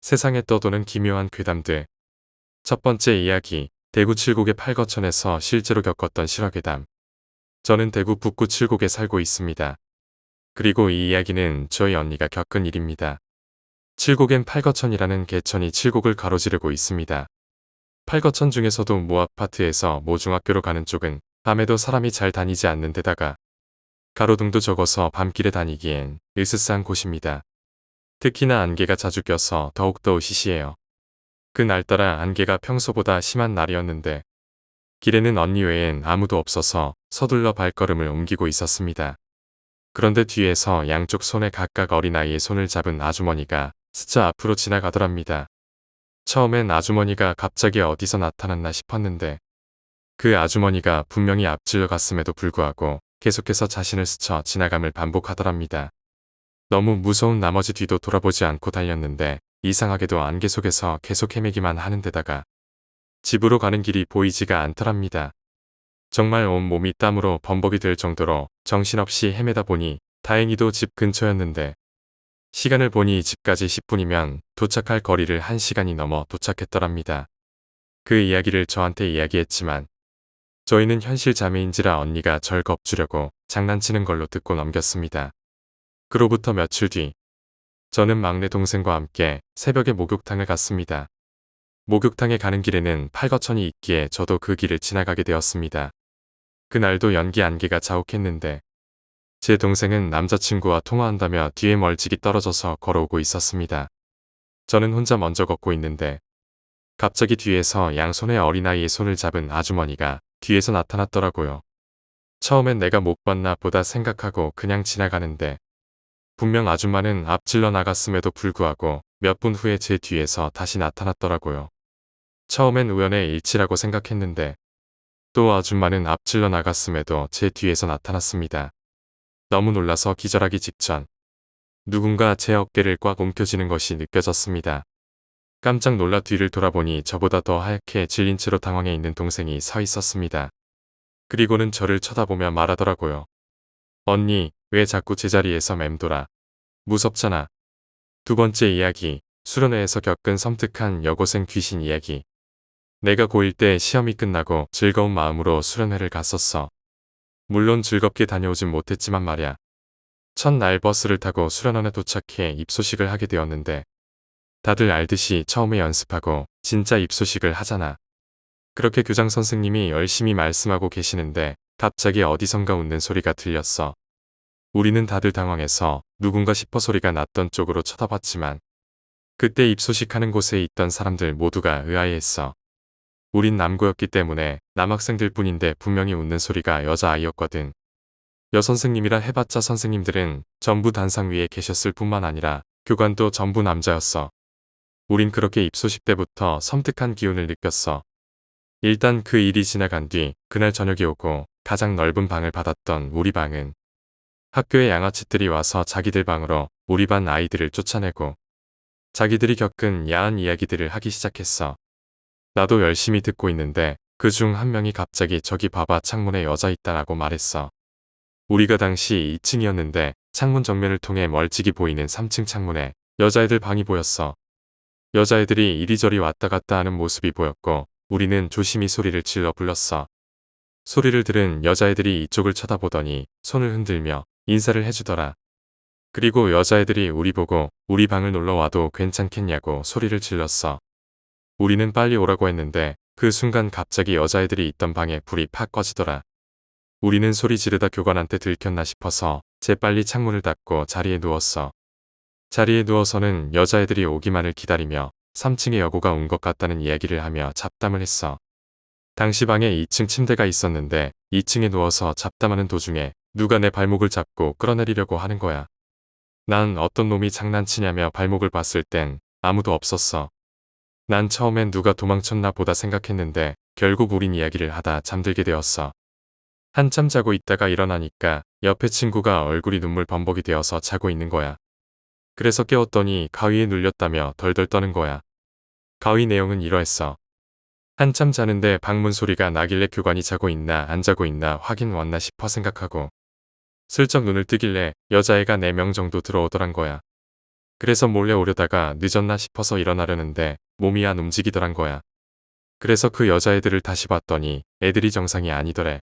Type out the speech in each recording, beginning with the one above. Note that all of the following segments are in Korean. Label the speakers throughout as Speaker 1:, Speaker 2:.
Speaker 1: 세상에 떠도는 기묘한 괴담들. 첫 번째 이야기, 대구 칠곡의 팔거천에서 실제로 겪었던 실화괴담. 저는 대구 북구 칠곡에 살고 있습니다. 그리고 이 이야기는 저희 언니가 겪은 일입니다. 칠곡엔 팔거천이라는 개천이 칠곡을 가로지르고 있습니다. 팔거천 중에서도 모아파트에서 모중학교로 가는 쪽은 밤에도 사람이 잘 다니지 않는 데다가 가로등도 적어서 밤길에 다니기엔 으스스한 곳입니다. 특히나 안개가 자주 껴서 더욱더 으시시해요. 그날따라 안개가 평소보다 심한 날이었는데 길에는 언니 외엔 아무도 없어서 서둘러 발걸음을 옮기고 있었습니다. 그런데 뒤에서 양쪽 손에 각각 어린아이의 손을 잡은 아주머니가 스쳐 앞으로 지나가더랍니다. 처음엔 아주머니가 갑자기 어디서 나타났나 싶었는데 그 아주머니가 분명히 앞질러 갔음에도 불구하고 계속해서 자신을 스쳐 지나감을 반복하더랍니다. 너무 무서운 나머지 뒤도 돌아보지 않고 달렸는데 이상하게도 안개 속에서 계속 헤매기만 하는 데다가 집으로 가는 길이 보이지가 않더랍니다. 정말 온몸이 땀으로 범벅이 될 정도로 정신없이 헤매다 보니 다행히도 집 근처였는데 시간을 보니 집까지 10분이면 도착할 거리를 1시간이 넘어 도착했더랍니다. 그 이야기를 저한테 이야기했지만 저희는 현실 자매인지라 언니가 절 겁주려고 장난치는 걸로 듣고 넘겼습니다. 그로부터 며칠 뒤 저는 막내 동생과 함께 새벽에 목욕탕을 갔습니다. 목욕탕에 가는 길에는 팔거천이 있기에 저도 그 길을 지나가게 되었습니다. 그날도 연기 안개가 자욱했는데 제 동생은 남자친구와 통화한다며 뒤에 멀찍이 떨어져서 걸어오고 있었습니다. 저는 혼자 먼저 걷고 있는데 갑자기 뒤에서 양손에 어린아이의 손을 잡은 아주머니가 뒤에서 나타났더라고요. 처음엔 내가 못 봤나 보다 생각하고 그냥 지나가는데 분명 아줌마는 앞질러 나갔음에도 불구하고 몇 분 후에 제 뒤에서 다시 나타났더라고요. 처음엔 우연의 일치라고 생각했는데 또 아줌마는 앞질러 나갔음에도 제 뒤에서 나타났습니다. 너무 놀라서 기절하기 직전 누군가 제 어깨를 꽉 움켜쥐는 것이 느껴졌습니다. 깜짝 놀라 뒤를 돌아보니 저보다 더 하얗게 질린 채로 당황해 있는 동생이 서 있었습니다. 그리고는 저를 쳐다보며 말하더라고요. 언니, 왜 자꾸 제자리에서 맴돌아? 무섭잖아. 두 번째 이야기, 수련회에서 겪은 섬뜩한 여고생 귀신 이야기. 내가 고1 때 시험이 끝나고 즐거운 마음으로 수련회를 갔었어. 물론 즐겁게 다녀오진 못했지만 말야. 첫날 버스를 타고 수련원에 도착해 입소식을 하게 되었는데 다들 알듯이 처음에 연습하고 진짜 입소식을 하잖아. 그렇게 교장 선생님이 열심히 말씀하고 계시는데 갑자기 어디선가 웃는 소리가 들렸어. 우리는 다들 당황해서 누군가 싶어 소리가 났던 쪽으로 쳐다봤지만 그때 입소식하는 곳에 있던 사람들 모두가 의아해했어. 우린 남고였기 때문에 남학생들 뿐인데 분명히 웃는 소리가 여자아이였거든. 여선생님이라 해봤자 선생님들은 전부 단상 위에 계셨을 뿐만 아니라 교관도 전부 남자였어. 우린 그렇게 입소식 때부터 섬뜩한 기운을 느꼈어. 일단 그 일이 지나간 뒤 그날 저녁이 오고 가장 넓은 방을 받았던 우리 방은 학교의 양아치들이 와서 자기들 방으로 우리 반 아이들을 쫓아내고 자기들이 겪은 야한 이야기들을 하기 시작했어. 나도 열심히 듣고 있는데 그 중 한 명이 갑자기 저기 봐봐 창문에 여자 있다라고 말했어. 우리가 당시 2층이었는데 창문 정면을 통해 멀찍이 보이는 3층 창문에 여자애들 방이 보였어. 여자애들이 이리저리 왔다 갔다 하는 모습이 보였고 우리는 조심히 소리를 질러 불렀어. 소리를 들은 여자애들이 이쪽을 쳐다보더니 손을 흔들며 인사를 해주더라. 그리고 여자애들이 우리 보고 우리 방을 놀러와도 괜찮겠냐고 소리를 질렀어. 우리는 빨리 오라고 했는데 그 순간 갑자기 여자애들이 있던 방에 불이 팍 꺼지더라. 우리는 소리 지르다 교관한테 들켰나 싶어서 재빨리 창문을 닫고 자리에 누웠어. 자리에 누워서는 여자애들이 오기만을 기다리며 3층에 여고가 온 것 같다는 이야기를 하며 잡담을 했어. 당시 방에 2층 침대가 있었는데 2층에 누워서 잡담하는 도중에 누가 내 발목을 잡고 끌어내리려고 하는 거야. 난 어떤 놈이 장난치냐며 발목을 봤을 땐 아무도 없었어. 난 처음엔 누가 도망쳤나 보다 생각했는데 결국 우린 이야기를 하다 잠들게 되었어. 한참 자고 있다가 일어나니까 옆에 친구가 얼굴이 눈물 범벅이 되어서 자고 있는 거야. 그래서 깨웠더니 가위에 눌렸다며 덜덜 떠는 거야. 가위 내용은 이러했어. 한참 자는데 방문 소리가 나길래 교관이 자고 있나 안 자고 있나 확인 왔나 싶어 생각하고 슬쩍 눈을 뜨길래 여자애가 4명 정도 들어오더란 거야. 그래서 몰래 오려다가 늦었나 싶어서 일어나려는데 몸이 안 움직이더란 거야. 그래서 그 여자애들을 다시 봤더니 애들이 정상이 아니더래.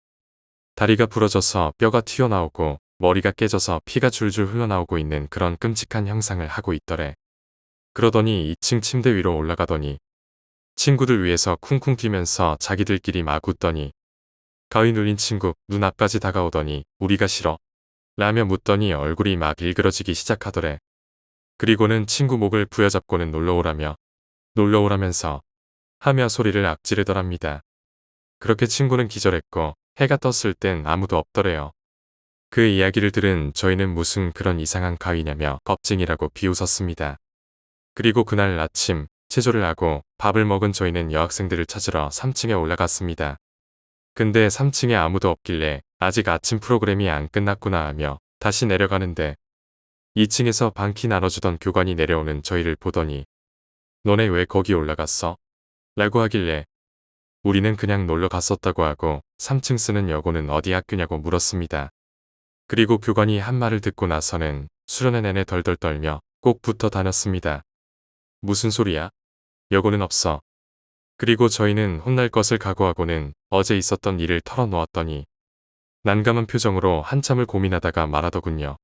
Speaker 1: 다리가 부러져서 뼈가 튀어나오고 머리가 깨져서 피가 줄줄 흘러나오고 있는 그런 끔찍한 형상을 하고 있더래. 그러더니 2층 침대 위로 올라가더니 친구들 위해서 쿵쿵 뛰면서 자기들끼리 막 웃더니 가위 눌린 친구 눈앞까지 다가오더니 우리가 싫어? 라며 묻더니 얼굴이 막 일그러지기 시작하더래. 그리고는 친구 목을 부여잡고는 놀러오라면서 하며 소리를 악지르더랍니다. 그렇게 친구는 기절했고 해가 떴을 땐 아무도 없더래요. 그 이야기를 들은 저희는 무슨 그런 이상한 가위냐며 겁쟁이라고 비웃었습니다. 그리고 그날 아침 체조를 하고 밥을 먹은 저희는 여학생들을 찾으러 3층에 올라갔습니다. 근데 3층에 아무도 없길래 아직 아침 프로그램이 안 끝났구나 하며 다시 내려가는데 2층에서 반키 나눠주던 교관이 내려오는 저희를 보더니 너네 왜 거기 올라갔어? 라고 하길래 우리는 그냥 놀러 갔었다고 하고 3층 쓰는 여고는 어디 학교냐고 물었습니다. 그리고 교관이 한 말을 듣고 나서는 수련회 내내 덜덜 떨며 꼭 붙어 다녔습니다. 무슨 소리야? 여고는 없어. 그리고 저희는 혼날 것을 각오하고는 어제 있었던 일을 털어놓았더니 난감한 표정으로 한참을 고민하다가 말하더군요.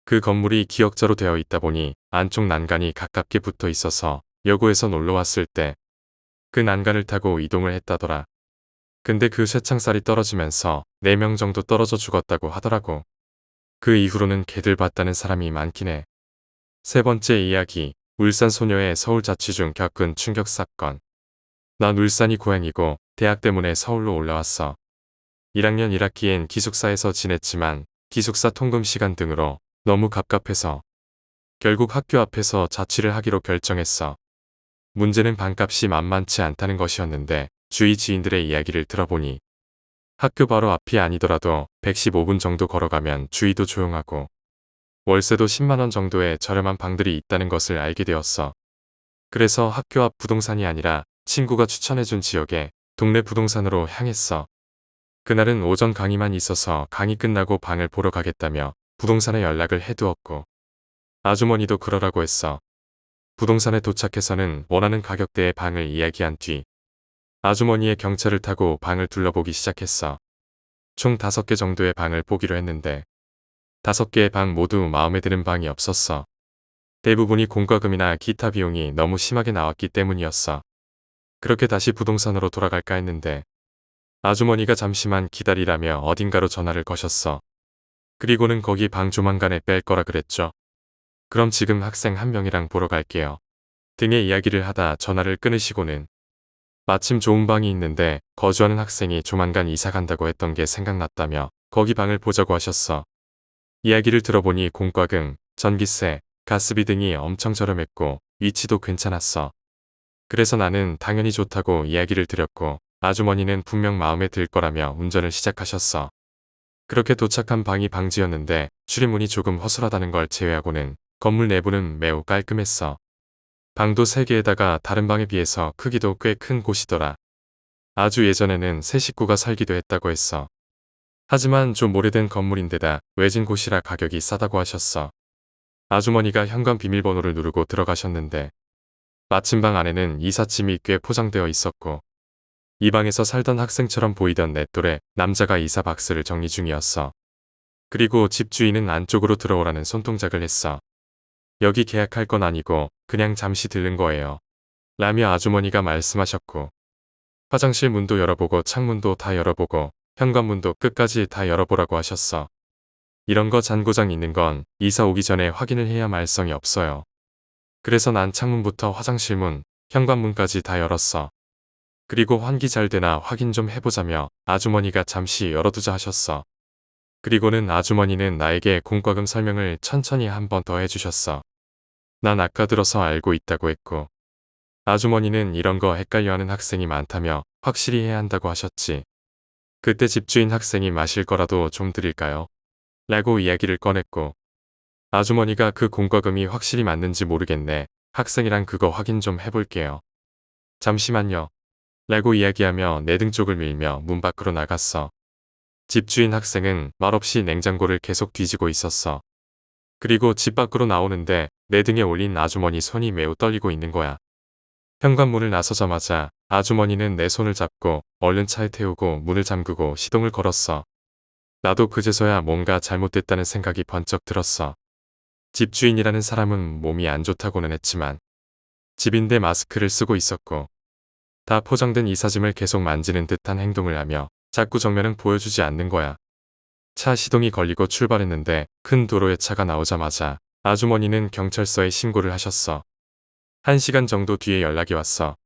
Speaker 1: 그 건물이 기역자로 되어 있다 보니 안쪽 난간이 가깝게 붙어 있어서 여고에서 놀러 왔을 때 그 난간을 타고 이동을 했다더라. 근데 그 쇠창살이 떨어지면서 4명 정도 떨어져 죽었다고 하더라고. 그 이후로는 개들 봤다는 사람이 많긴 해. 세 번째 이야기, 울산 소녀의 서울 자취 중 겪은 충격 사건. 난 울산이 고향이고 대학 때문에 서울로 올라왔어. 1학년 1학기엔 기숙사에서 지냈지만 기숙사 통금 시간 등으로 너무 갑갑해서 결국 학교 앞에서 자취를 하기로 결정했어. 문제는 방값이 만만치 않다는 것이었는데 주위 지인들의 이야기를 들어보니 학교 바로 앞이 아니더라도 115분 정도 걸어가면 주위도 조용하고 월세도 10만원 정도의 저렴한 방들이 있다는 것을 알게 되었어. 그래서 학교 앞 부동산이 아니라 친구가 추천해준 지역에 동네 부동산으로 향했어. 그날은 오전 강의만 있어서 강의 끝나고 방을 보러 가겠다며 부동산에 연락을 해두었고 아주머니도 그러라고 했어. 부동산에 도착해서는 원하는 가격대의 방을 이야기한 뒤 아주머니의 경차를 타고 방을 둘러보기 시작했어. 총 5개 정도의 방을 보기로 했는데 5개의 방 모두 마음에 드는 방이 없었어. 대부분이 공과금이나 기타 비용이 너무 심하게 나왔기 때문이었어. 그렇게 다시 부동산으로 돌아갈까 했는데 아주머니가 잠시만 기다리라며 어딘가로 전화를 거셨어. 그리고는 거기 방 조만간에 뺄 거라 그랬죠. 그럼 지금 학생 한 명이랑 보러 갈게요. 등의 이야기를 하다 전화를 끊으시고는 마침 좋은 방이 있는데 거주하는 학생이 조만간 이사 간다고 했던 게 생각났다며 거기 방을 보자고 하셨어. 이야기를 들어보니 공과금, 전기세, 가스비 등이 엄청 저렴했고 위치도 괜찮았어. 그래서 나는 당연히 좋다고 이야기를 드렸고 아주머니는 분명 마음에 들 거라며 운전을 시작하셨어. 그렇게 도착한 방이 방지였는데 출입문이 조금 허술하다는 걸 제외하고는 건물 내부는 매우 깔끔했어. 방도 3개에다가 다른 방에 비해서 크기도 꽤 큰 곳이더라. 아주 예전에는 새 식구가 살기도 했다고 했어. 하지만 좀 오래된 건물인데다 외진 곳이라 가격이 싸다고 하셨어. 아주머니가 현관 비밀번호를 누르고 들어가셨는데 마침 방 안에는 이삿짐이 꽤 포장되어 있었고 이 방에서 살던 학생처럼 보이던 내 또래 남자가 이사 박스를 정리 중이었어. 그리고 집주인은 안쪽으로 들어오라는 손동작을 했어. 여기 계약할 건 아니고 그냥 잠시 들른 거예요. 라며 아주머니가 말씀하셨고 화장실 문도 열어보고 창문도 다 열어보고 현관문도 끝까지 다 열어보라고 하셨어. 이런 거 잔고장 있는 건 이사 오기 전에 확인을 해야 말썽이 없어요. 그래서 난 창문부터 화장실 문, 현관문까지 다 열었어. 그리고 환기 잘 되나 확인 좀 해보자며 아주머니가 잠시 열어두자 하셨어. 그리고는 아주머니는 나에게 공과금 설명을 천천히 한 번 더 해주셨어. 난 아까 들어서 알고 있다고 했고 아주머니는 이런 거 헷갈려하는 학생이 많다며 확실히 해야 한다고 하셨지. 그때 집주인 학생이 마실 거라도 좀 드릴까요? 라고 이야기를 꺼냈고 아주머니가 그 공과금이 확실히 맞는지 모르겠네. 학생이랑 그거 확인 좀 해볼게요. 잠시만요. 라고 이야기하며 내 등 쪽을 밀며 문 밖으로 나갔어. 집주인 학생은 말없이 냉장고를 계속 뒤지고 있었어. 그리고 집 밖으로 나오는데 내 등에 올린 아주머니 손이 매우 떨리고 있는 거야. 현관문을 나서자마자 아주머니는 내 손을 잡고 얼른 차에 태우고 문을 잠그고 시동을 걸었어. 나도 그제서야 뭔가 잘못됐다는 생각이 번쩍 들었어. 집주인이라는 사람은 몸이 안 좋다고는 했지만 집인데 마스크를 쓰고 있었고 다 포장된 이삿짐을 계속 만지는 듯한 행동을 하며 자꾸 정면을 보여주지 않는 거야. 차 시동이 걸리고 출발했는데 큰 도로에 차가 나오자마자 아주머니는 경찰서에 신고를 하셨어. 1시간 정도 뒤에 연락이 왔어.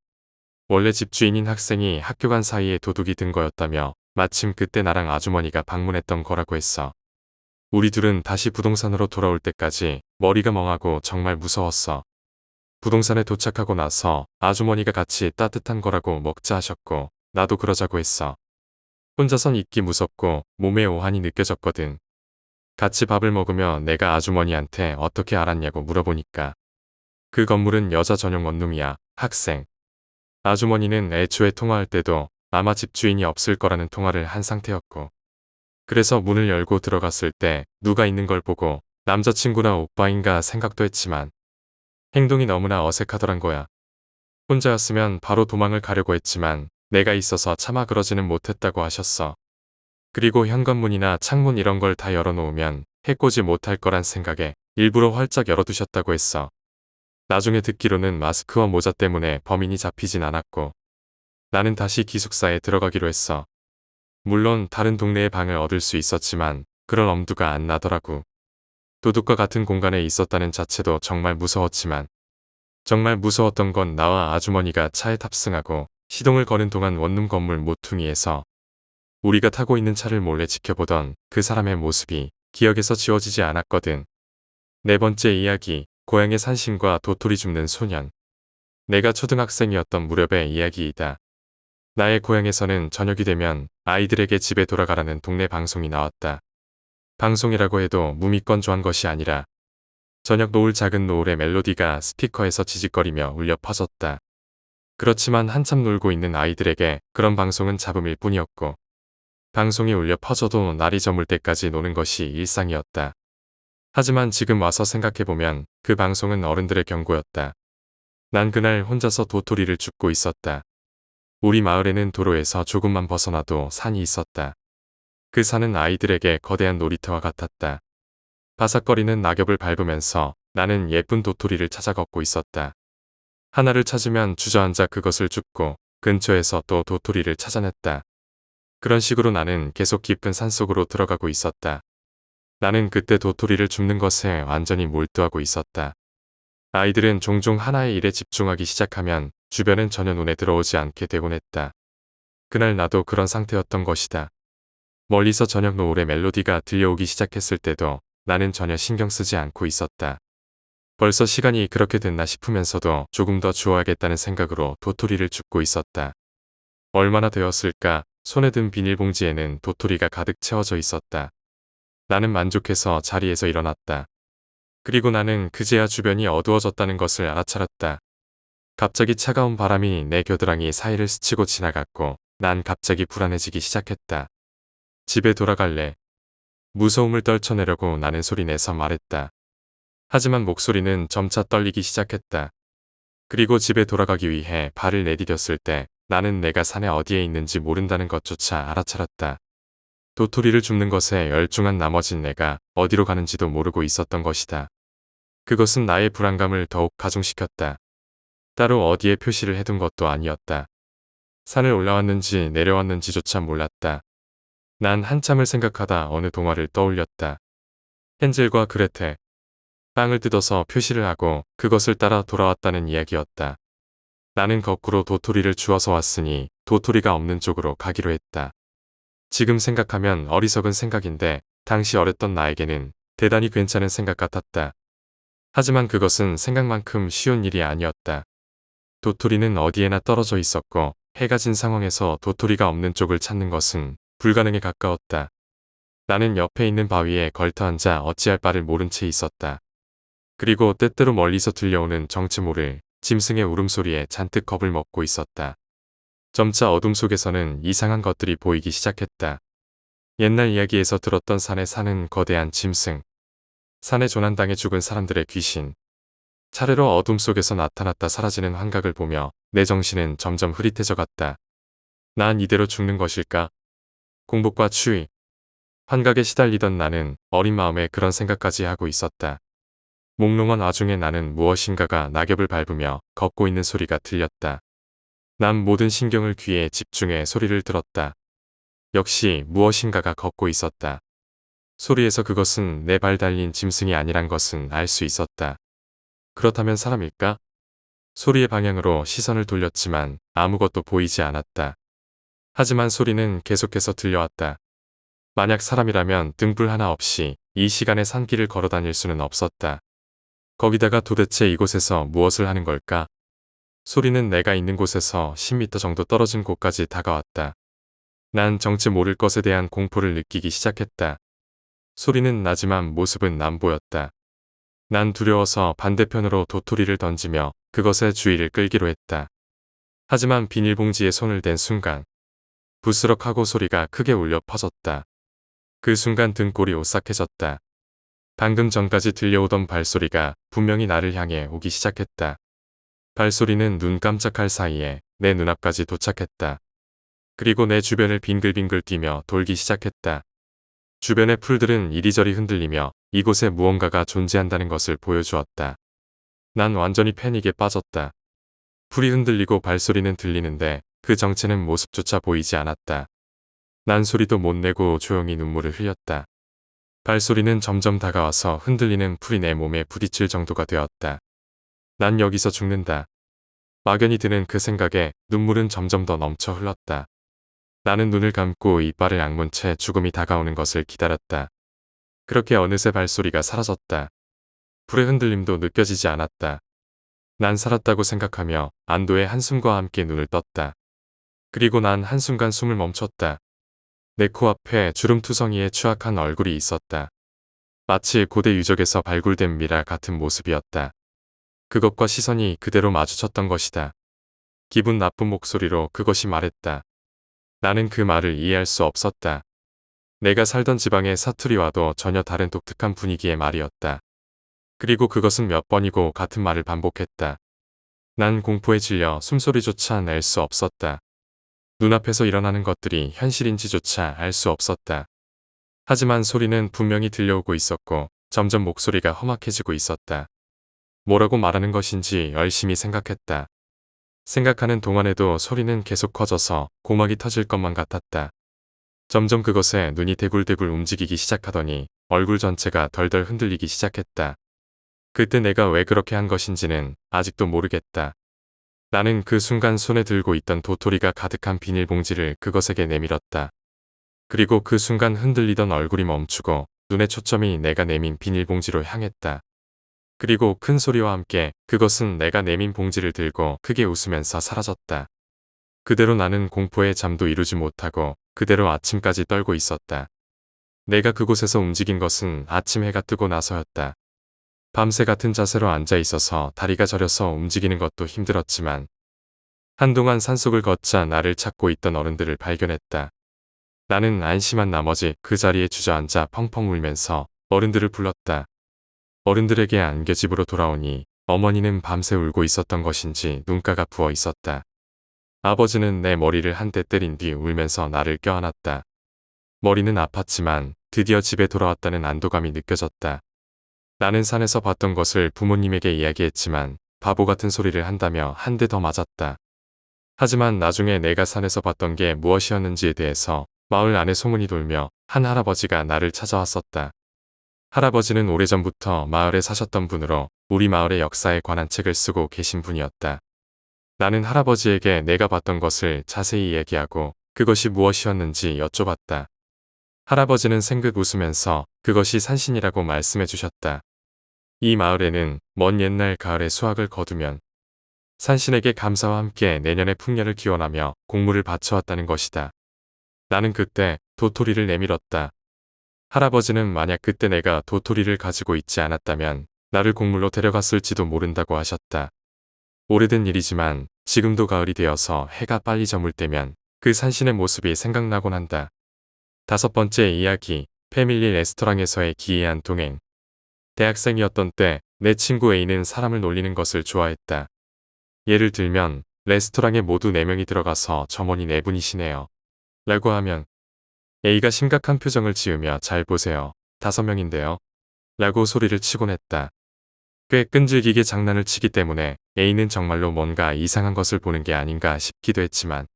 Speaker 1: 원래 집주인인 학생이 학교 간 사이에 도둑이 든 거였다며 마침 그때 나랑 아주머니가 방문했던 거라고 했어. 우리 둘은 다시 부동산으로 돌아올 때까지 머리가 멍하고 정말 무서웠어. 부동산에 도착하고 나서 아주머니가 같이 따뜻한 거라고 먹자 하셨고 나도 그러자고 했어. 혼자선 있기 무섭고 몸에 오한이 느껴졌거든. 같이 밥을 먹으며 내가 아주머니한테 어떻게 알았냐고 물어보니까 그 건물은 여자 전용 원룸이야. 학생. 아주머니는 애초에 통화할 때도 아마 집주인이 없을 거라는 통화를 한 상태였고 그래서 문을 열고 들어갔을 때 누가 있는 걸 보고 남자친구나 오빠인가 생각도 했지만 행동이 너무나 어색하더란 거야. 혼자였으면 바로 도망을 가려고 했지만 내가 있어서 차마 그러지는 못했다고 하셨어. 그리고 현관문이나 창문 이런 걸 다 열어놓으면 해코지 못할 거란 생각에 일부러 활짝 열어두셨다고 했어. 나중에 듣기로는 마스크와 모자 때문에 범인이 잡히진 않았고 나는 다시 기숙사에 들어가기로 했어. 물론 다른 동네의 방을 얻을 수 있었지만 그런 엄두가 안 나더라고. 도둑과 같은 공간에 있었다는 자체도 정말 무서웠지만 정말 무서웠던 건 나와 아주머니가 차에 탑승하고 시동을 거는 동안 원룸 건물 모퉁이에서 우리가 타고 있는 차를 몰래 지켜보던 그 사람의 모습이 기억에서 지워지지 않았거든. 네 번째 이야기, 고향의 산신과 도토리 줍는 소년. 내가 초등학생이었던 무렵의 이야기이다. 나의 고향에서는 저녁이 되면 아이들에게 집에 돌아가라는 동네 방송이 나왔다. 방송이라고 해도 무미건조한 것이 아니라 저녁 노을 작은 노을의 멜로디가 스피커에서 지직거리며 울려 퍼졌다. 그렇지만 한참 놀고 있는 아이들에게 그런 방송은 잡음일 뿐이었고 방송이 울려 퍼져도 날이 저물 때까지 노는 것이 일상이었다. 하지만 지금 와서 생각해보면 그 방송은 어른들의 경고였다. 난 그날 혼자서 도토리를 줍고 있었다. 우리 마을에는 도로에서 조금만 벗어나도 산이 있었다. 그 산은 아이들에게 거대한 놀이터와 같았다. 바삭거리는 낙엽을 밟으면서 나는 예쁜 도토리를 찾아 걷고 있었다. 하나를 찾으면 주저앉아 그것을 줍고 근처에서 또 도토리를 찾아냈다. 그런 식으로 나는 계속 깊은 산속으로 들어가고 있었다. 나는 그때 도토리를 줍는 것에 완전히 몰두하고 있었다. 아이들은 종종 하나의 일에 집중하기 시작하면 주변은 전혀 눈에 들어오지 않게 되곤 했다. 그날 나도 그런 상태였던 것이다. 멀리서 저녁 노을의 멜로디가 들려오기 시작했을 때도 나는 전혀 신경 쓰지 않고 있었다. 벌써 시간이 그렇게 됐나 싶으면서도 조금 더 주워야겠다는 생각으로 도토리를 줍고 있었다. 얼마나 되었을까? 손에 든 비닐봉지에는 도토리가 가득 채워져 있었다. 나는 만족해서 자리에서 일어났다. 그리고 나는 그제야 주변이 어두워졌다는 것을 알아차렸다. 갑자기 차가운 바람이 내 겨드랑이 사이를 스치고 지나갔고 난 갑자기 불안해지기 시작했다. 집에 돌아갈래. 무서움을 떨쳐내려고 나는 소리내서 말했다. 하지만 목소리는 점차 떨리기 시작했다. 그리고 집에 돌아가기 위해 발을 내디뎠을 때 나는 내가 산에 어디에 있는지 모른다는 것조차 알아차렸다. 도토리를 줍는 것에 열중한 나머진 내가 어디로 가는지도 모르고 있었던 것이다. 그것은 나의 불안감을 더욱 가중시켰다. 따로 어디에 표시를 해둔 것도 아니었다. 산을 올라왔는지 내려왔는지조차 몰랐다. 난 한참을 생각하다 어느 동화를 떠올렸다. 헨젤과 그레텔. 빵을 뜯어서 표시를 하고 그것을 따라 돌아왔다는 이야기였다. 나는 거꾸로 도토리를 주워서 왔으니 도토리가 없는 쪽으로 가기로 했다. 지금 생각하면 어리석은 생각인데 당시 어렸던 나에게는 대단히 괜찮은 생각 같았다. 하지만 그것은 생각만큼 쉬운 일이 아니었다. 도토리는 어디에나 떨어져 있었고 해가 진 상황에서 도토리가 없는 쪽을 찾는 것은 불가능에 가까웠다. 나는 옆에 있는 바위에 걸터앉아 어찌할 바를 모른 채 있었다. 그리고 때때로 멀리서 들려오는 정체 모를 짐승의 울음소리에 잔뜩 겁을 먹고 있었다. 점차 어둠 속에서는 이상한 것들이 보이기 시작했다. 옛날 이야기에서 들었던 산에 사는 거대한 짐승. 산에 조난당해 죽은 사람들의 귀신. 차례로 어둠 속에서 나타났다 사라지는 환각을 보며 내 정신은 점점 흐릿해져 갔다. 난 이대로 죽는 것일까? 공복과 추위, 환각에 시달리던 나는 어린 마음에 그런 생각까지 하고 있었다. 몽롱한 와중에 나는 무엇인가가 낙엽을 밟으며 걷고 있는 소리가 들렸다. 난 모든 신경을 귀에 집중해 소리를 들었다. 역시 무엇인가가 걷고 있었다. 소리에서 그것은 내 발 달린 짐승이 아니란 것은 알 수 있었다. 그렇다면 사람일까? 소리의 방향으로 시선을 돌렸지만 아무것도 보이지 않았다. 하지만 소리는 계속해서 들려왔다. 만약 사람이라면 등불 하나 없이 이 시간에 산길을 걸어 다닐 수는 없었다. 거기다가 도대체 이곳에서 무엇을 하는 걸까? 소리는 내가 있는 곳에서 10m 정도 떨어진 곳까지 다가왔다. 난 정체 모를 것에 대한 공포를 느끼기 시작했다. 소리는 나지만 모습은 안 보였다. 난 두려워서 반대편으로 도토리를 던지며 그것의 주의를 끌기로 했다. 하지만 비닐봉지에 손을 댄 순간 부스럭하고 소리가 크게 울려 퍼졌다. 그 순간 등골이 오싹해졌다. 방금 전까지 들려오던 발소리가 분명히 나를 향해 오기 시작했다. 발소리는 눈 깜짝할 사이에 내 눈앞까지 도착했다. 그리고 내 주변을 빙글빙글 뛰며 돌기 시작했다. 주변의 풀들은 이리저리 흔들리며 이곳에 무언가가 존재한다는 것을 보여주었다. 난 완전히 패닉에 빠졌다. 풀이 흔들리고 발소리는 들리는데 그 정체는 모습조차 보이지 않았다. 난 소리도 못 내고 조용히 눈물을 흘렸다. 발소리는 점점 다가와서 흔들리는 풀이 내 몸에 부딪힐 정도가 되었다. 난 여기서 죽는다. 막연히 드는 그 생각에 눈물은 점점 더 넘쳐 흘렀다. 나는 눈을 감고 이빨을 악문 채 죽음이 다가오는 것을 기다렸다. 그렇게 어느새 발소리가 사라졌다. 불의 흔들림도 느껴지지 않았다. 난 살았다고 생각하며 안도의 한숨과 함께 눈을 떴다. 그리고 난 한순간 숨을 멈췄다. 내 코앞에 주름투성이의 추악한 얼굴이 있었다. 마치 고대 유적에서 발굴된 미라 같은 모습이었다. 그것과 시선이 그대로 마주쳤던 것이다. 기분 나쁜 목소리로 그것이 말했다. 나는 그 말을 이해할 수 없었다. 내가 살던 지방의 사투리와도 전혀 다른 독특한 분위기의 말이었다. 그리고 그것은 몇 번이고 같은 말을 반복했다. 난 공포에 질려 숨소리조차 낼 수 없었다. 눈앞에서 일어나는 것들이 현실인지조차 알 수 없었다. 하지만 소리는 분명히 들려오고 있었고 점점 목소리가 험악해지고 있었다. 뭐라고 말하는 것인지 열심히 생각했다. 생각하는 동안에도 소리는 계속 커져서 고막이 터질 것만 같았다. 점점 그것에 눈이 대굴대굴 움직이기 시작하더니 얼굴 전체가 덜덜 흔들리기 시작했다. 그때 내가 왜 그렇게 한 것인지는 아직도 모르겠다. 나는 그 순간 손에 들고 있던 도토리가 가득한 비닐봉지를 그것에게 내밀었다. 그리고 그 순간 흔들리던 얼굴이 멈추고 눈의 초점이 내가 내민 비닐봉지로 향했다. 그리고 큰 소리와 함께 그것은 내가 내민 봉지를 들고 크게 웃으면서 사라졌다. 그대로 나는 공포에 잠도 이루지 못하고 그대로 아침까지 떨고 있었다. 내가 그곳에서 움직인 것은 아침 해가 뜨고 나서였다. 밤새 같은 자세로 앉아 있어서 다리가 저려서 움직이는 것도 힘들었지만 한동안 산속을 걷자 나를 찾고 있던 어른들을 발견했다. 나는 안심한 나머지 그 자리에 주저앉아 펑펑 울면서 어른들을 불렀다. 어른들에게 안겨 집으로 돌아오니 어머니는 밤새 울고 있었던 것인지 눈가가 부어 있었다. 아버지는 내 머리를 한 대 때린 뒤 울면서 나를 껴안았다. 머리는 아팠지만 드디어 집에 돌아왔다는 안도감이 느껴졌다. 나는 산에서 봤던 것을 부모님에게 이야기했지만 바보 같은 소리를 한다며 한 대 더 맞았다. 하지만 나중에 내가 산에서 봤던 게 무엇이었는지에 대해서 마을 안에 소문이 돌며 한 할아버지가 나를 찾아왔었다. 할아버지는 오래전부터 마을에 사셨던 분으로 우리 마을의 역사에 관한 책을 쓰고 계신 분이었다. 나는 할아버지에게 내가 봤던 것을 자세히 이야기하고 그것이 무엇이었는지 여쭤봤다. 할아버지는 생긋 웃으면서 그것이 산신이라고 말씀해 주셨다. 이 마을에는 먼 옛날 가을에 수확을 거두면 산신에게 감사와 함께 내년의 풍년을 기원하며 공물을 바쳐왔다는 것이다. 나는 그때 도토리를 내밀었다. 할아버지는 만약 그때 내가 도토리를 가지고 있지 않았다면 나를 공물로 데려갔을지도 모른다고 하셨다. 오래된 일이지만 지금도 가을이 되어서 해가 빨리 저물 때면 그 산신의 모습이 생각나곤 한다. 5번째 이야기, 패밀리 레스토랑에서의 기이한 동행. 대학생이었던 때 내 친구 A는 사람을 놀리는 것을 좋아했다. 예를 들면 레스토랑에 모두 4명이 들어가서 점원이 4분이시네요. 라고 하면 A가 심각한 표정을 지으며 잘 보세요. 5명인데요. 라고 소리를 치곤 했다. 꽤 끈질기게 장난을 치기 때문에 A는 정말로 뭔가 이상한 것을 보는 게 아닌가 싶기도 했지만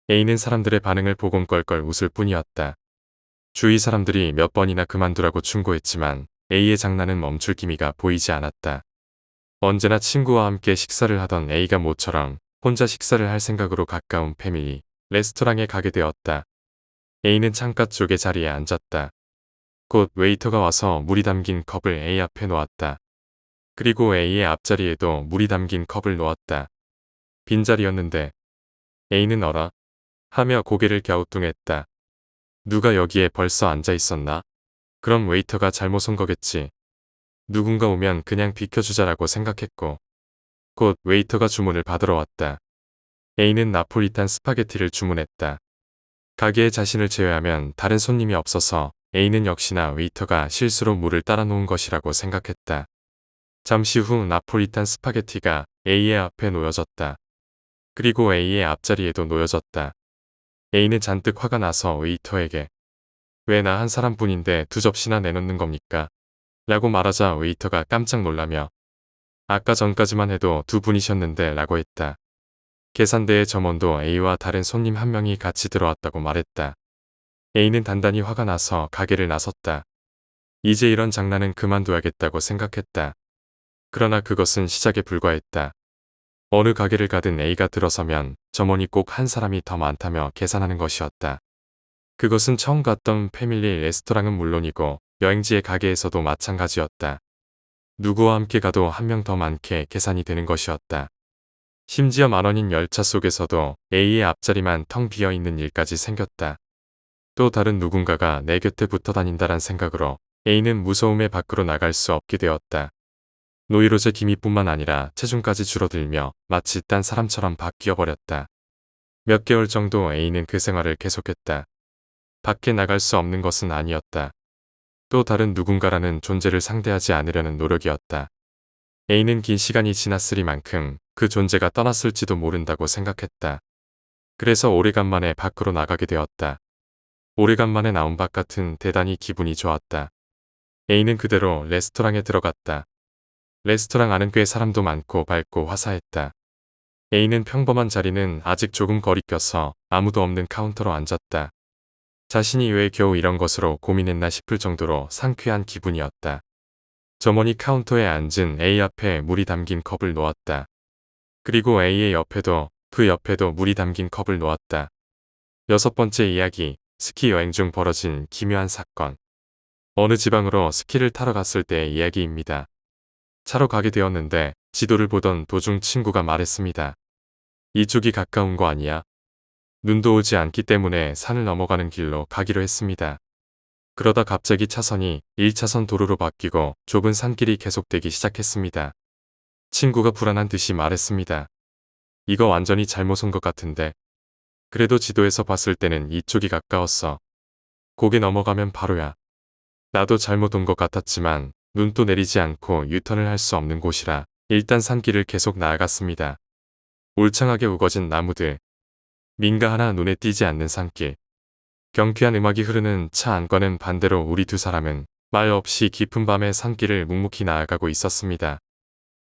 Speaker 1: A는 사람들의 반응을 보곤 껄껄 웃을 뿐이었다. 주위 사람들이 몇 번이나 그만두라고 충고했지만 A의 장난은 멈출 기미가 보이지 않았다. 언제나 친구와 함께 식사를 하던 A가 모처럼 혼자 식사를 할 생각으로 가까운 패밀리 레스토랑에 가게 되었다. A는 창가 쪽의 자리에 앉았다. 곧 웨이터가 와서 물이 담긴 컵을 A 앞에 놓았다. 그리고 A의 앞자리에도 물이 담긴 컵을 놓았다. 빈자리였는데 A는 어라? 하며 고개를 갸우뚱했다. 누가 여기에 벌써 앉아 있었나? 그럼 웨이터가 잘못 온 거겠지. 누군가 오면 그냥 비켜주자라고 생각했고 곧 웨이터가 주문을 받으러 왔다. A는 나폴리탄 스파게티를 주문했다. 가게에 자신을 제외하면 다른 손님이 없어서 A는 역시나 웨이터가 실수로 물을 따라 놓은 것이라고 생각했다. 잠시 후 나폴리탄 스파게티가 A의 앞에 놓여졌다. 그리고 A의 앞자리에도 놓여졌다. A는 잔뜩 화가 나서 웨이터에게 왜 나 한 사람뿐인데 2접시나 내놓는 겁니까? 라고 말하자 웨이터가 깜짝 놀라며 아까 전까지만 해도 2분이셨는데 라고 했다. 계산대의 점원도 A와 다른 손님 1명이 같이 들어왔다고 말했다. A는 단단히 화가 나서 가게를 나섰다. 이제 이런 장난은 그만둬야겠다고 생각했다. 그러나 그것은 시작에 불과했다. 어느 가게를 가든 A가 들어서면 점원이 꼭 한 사람이 더 많다며 계산하는 것이었다. 그것은 처음 갔던 패밀리 레스토랑은 물론이고 여행지의 가게에서도 마찬가지였다. 누구와 함께 가도 1명 더 많게 계산이 되는 것이었다. 심지어 만원인 열차 속에서도 A의 앞자리만 텅 비어있는 일까지 생겼다. 또 다른 누군가가 내 곁에 붙어 다닌다란 생각으로 A는 무서움에 밖으로 나갈 수 없게 되었다. 노이로제 기미뿐만 아니라 체중까지 줄어들며 마치 딴 사람처럼 바뀌어 버렸다. 몇 개월 정도 A는 그 생활을 계속했다. 밖에 나갈 수 없는 것은 아니었다. 또 다른 누군가라는 존재를 상대하지 않으려는 노력이었다. A는 긴 시간이 지났으리만큼 그 존재가 떠났을지도 모른다고 생각했다. 그래서 오래간만에 밖으로 나가게 되었다. 오래간만에 나온 바깥은 대단히 기분이 좋았다. A는 그대로 레스토랑에 들어갔다. 레스토랑 안은 꽤 사람도 많고 밝고 화사했다. A는 평범한 자리는 아직 조금 거리껴서 아무도 없는 카운터로 앉았다. 자신이 왜 겨우 이런 것으로 고민했나 싶을 정도로 상쾌한 기분이었다. 점원이 카운터에 앉은 A 앞에 물이 담긴 컵을 놓았다. 그리고 A의 옆에도 그 옆에도 물이 담긴 컵을 놓았다. 6번째 이야기, 스키 여행 중 벌어진 기묘한 사건. 어느 지방으로 스키를 타러 갔을 때의 이야기입니다. 차로 가게 되었는데 지도를 보던 도중 친구가 말했습니다. 이쪽이 가까운 거 아니야? 눈도 오지 않기 때문에 산을 넘어가는 길로 가기로 했습니다. 그러다 갑자기 차선이 1차선 도로로 바뀌고 좁은 산길이 계속되기 시작했습니다. 친구가 불안한 듯이 말했습니다. 이거 완전히 잘못 온 것 같은데. 그래도 지도에서 봤을 때는 이쪽이 가까웠어. 고개 넘어가면 바로야. 나도 잘못 온 것 같았지만 눈도 내리지 않고 유턴을 할 수 없는 곳이라 일단 산길을 계속 나아갔습니다. 울창하게 우거진 나무들. 민가 하나 눈에 띄지 않는 산길. 경쾌한 음악이 흐르는 차 안과는 반대로 우리 두 사람은 말 없이 깊은 밤의 산길을 묵묵히 나아가고 있었습니다.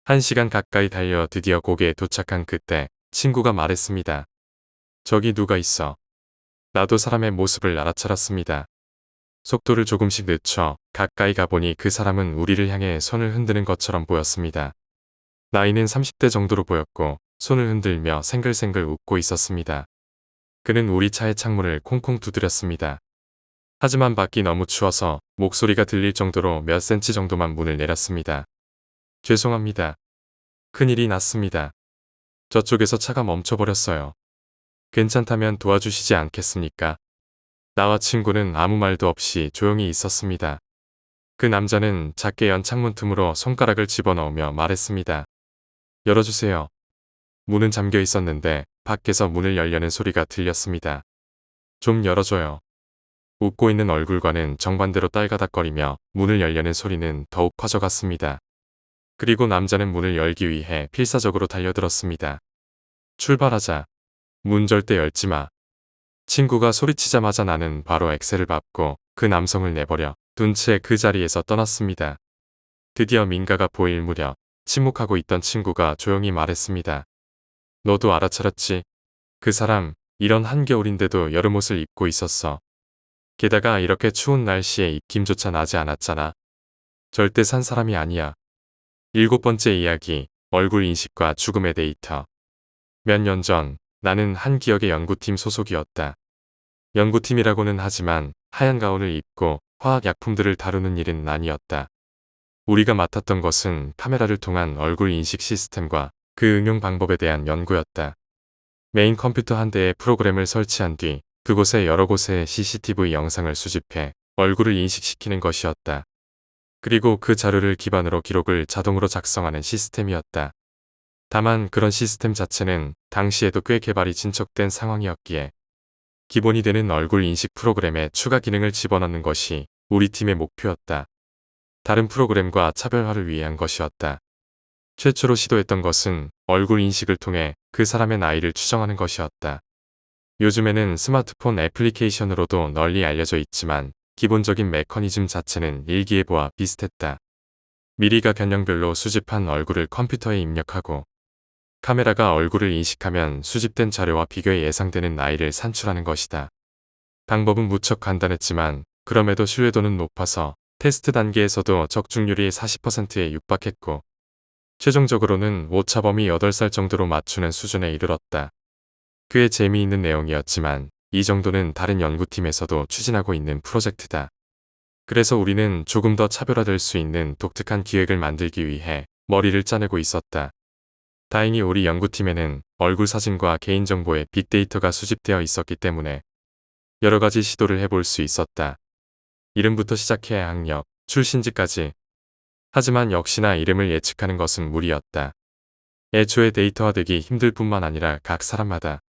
Speaker 1: 1시간 가까이 달려 드디어 고개에 도착한 그때 친구가 말했습니다. 저기 누가 있어. 나도 사람의 모습을 알아차렸습니다. 속도를 조금씩 늦춰 가까이 가보니 그 사람은 우리를 향해 손을 흔드는 것처럼 보였습니다. 나이는 30대 정도로 보였고 손을 흔들며 생글생글 웃고 있었습니다. 그는 우리 차의 창문을 콩콩 두드렸습니다. 하지만 밖이 너무 추워서 목소리가 들릴 정도로 몇 센치 정도만 문을 내렸습니다. 죄송합니다. 큰일이 났습니다. 저쪽에서 차가 멈춰버렸어요. 괜찮다면 도와주시지 않겠습니까? 나와 친구는 아무 말도 없이 조용히 있었습니다. 그 남자는 작게 연 창문 틈으로 손가락을 집어넣으며 말했습니다. 열어주세요. 문은 잠겨 있었는데 밖에서 문을 열려는 소리가 들렸습니다. 좀 열어줘요. 웃고 있는 얼굴과는 정반대로 딸가닥거리며 문을 열려는 소리는 더욱 커져갔습니다. 그리고 남자는 문을 열기 위해 필사적으로 달려들었습니다. 출발하자. 문 절대 열지 마. 친구가 소리치자마자 나는 바로 엑셀을 밟고 그 남성을 내버려 둔 채 그 자리에서 떠났습니다. 드디어 민가가 보일 무렵 침묵하고 있던 친구가 조용히 말했습니다. 너도 알아차렸지? 그 사람 이런 한겨울인데도 여름옷을 입고 있었어. 게다가 이렇게 추운 날씨에 입김조차 나지 않았잖아. 절대 산 사람이 아니야. 7번째 이야기, 얼굴 인식과 죽음의 데이터. 몇 년 전 나는 한 기업의 연구팀 소속이었다. 연구팀이라고는 하지만 하얀 가운을 입고 화학약품들을 다루는 일은 아니었다. 우리가 맡았던 것은 카메라를 통한 얼굴 인식 시스템과 그 응용 방법에 대한 연구였다. 메인 컴퓨터 한 대에 프로그램을 설치한 뒤 그곳에 여러 곳의 CCTV 영상을 수집해 얼굴을 인식시키는 것이었다. 그리고 그 자료를 기반으로 기록을 자동으로 작성하는 시스템이었다. 다만 그런 시스템 자체는 당시에도 꽤 개발이 진척된 상황이었기에 기본이 되는 얼굴 인식 프로그램에 추가 기능을 집어넣는 것이 우리 팀의 목표였다. 다른 프로그램과 차별화를 위한 것이었다. 최초로 시도했던 것은 얼굴 인식을 통해 그 사람의 나이를 추정하는 것이었다. 요즘에는 스마트폰 애플리케이션으로도 널리 알려져 있지만 기본적인 메커니즘 자체는 일기예보와 비슷했다. 미리가 견령별로 수집한 얼굴을 컴퓨터에 입력하고 카메라가 얼굴을 인식하면 수집된 자료와 비교해 예상되는 나이를 산출하는 것이다. 방법은 무척 간단했지만 그럼에도 신뢰도는 높아서 테스트 단계에서도 적중률이 40%에 육박했고 최종적으로는 오차범위 8살 정도로 맞추는 수준에 이르렀다. 꽤 재미있는 내용이었지만 이 정도는 다른 연구팀에서도 추진하고 있는 프로젝트다. 그래서 우리는 조금 더 차별화될 수 있는 독특한 기획을 만들기 위해 머리를 짜내고 있었다. 다행히 우리 연구팀에는 얼굴 사진과 개인정보의 빅데이터가 수집되어 있었기 때문에 여러 가지 시도를 해볼 수 있었다. 이름부터 시작해 학력, 출신지까지. 하지만 역시나 이름을 예측하는 것은 무리였다. 애초에 데이터화되기 힘들 뿐만 아니라 각 사람마다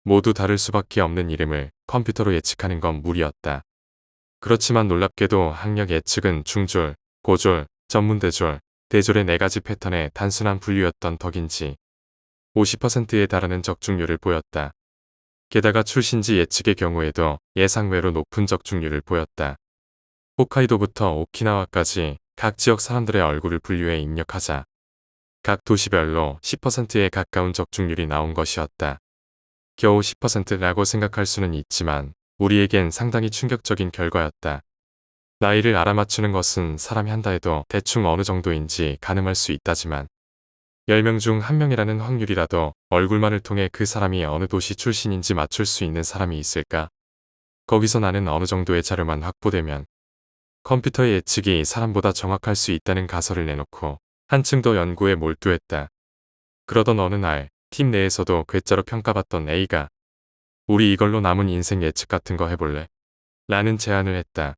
Speaker 1: 모두 다를 수밖에 없는 이름을 컴퓨터로 예측하는 건 무리였다. 그렇지만 놀랍게도 학력 예측은 중졸, 고졸, 전문대졸, 대졸의 4가지 패턴의 단순한 분류였던 덕인지 50%에 달하는 적중률을 보였다. 게다가 출신지 예측의 경우에도 예상외로 높은 적중률을 보였다. 홋카이도부터 오키나와까지 각 지역 사람들의 얼굴을 분류해 입력하자 각 도시별로 10%에 가까운 적중률이 나온 것이었다. 겨우 10%라고 생각할 수는 있지만 우리에겐 상당히 충격적인 결과였다. 나이를 알아맞추는 것은 사람이 한다 해도 대충 어느 정도인지 가늠할 수 있다지만 10명 중 1명이라는 확률이라도 얼굴만을 통해 그 사람이 어느 도시 출신인지 맞출 수 있는 사람이 있을까? 거기서 나는 어느 정도의 자료만 확보되면 컴퓨터의 예측이 사람보다 정확할 수 있다는 가설을 내놓고 한층 더 연구에 몰두했다. 그러던 어느 날 팀 내에서도 괴짜로 평가받던 A가 우리 이걸로 남은 인생 예측 같은 거 해볼래? 라는 제안을 했다.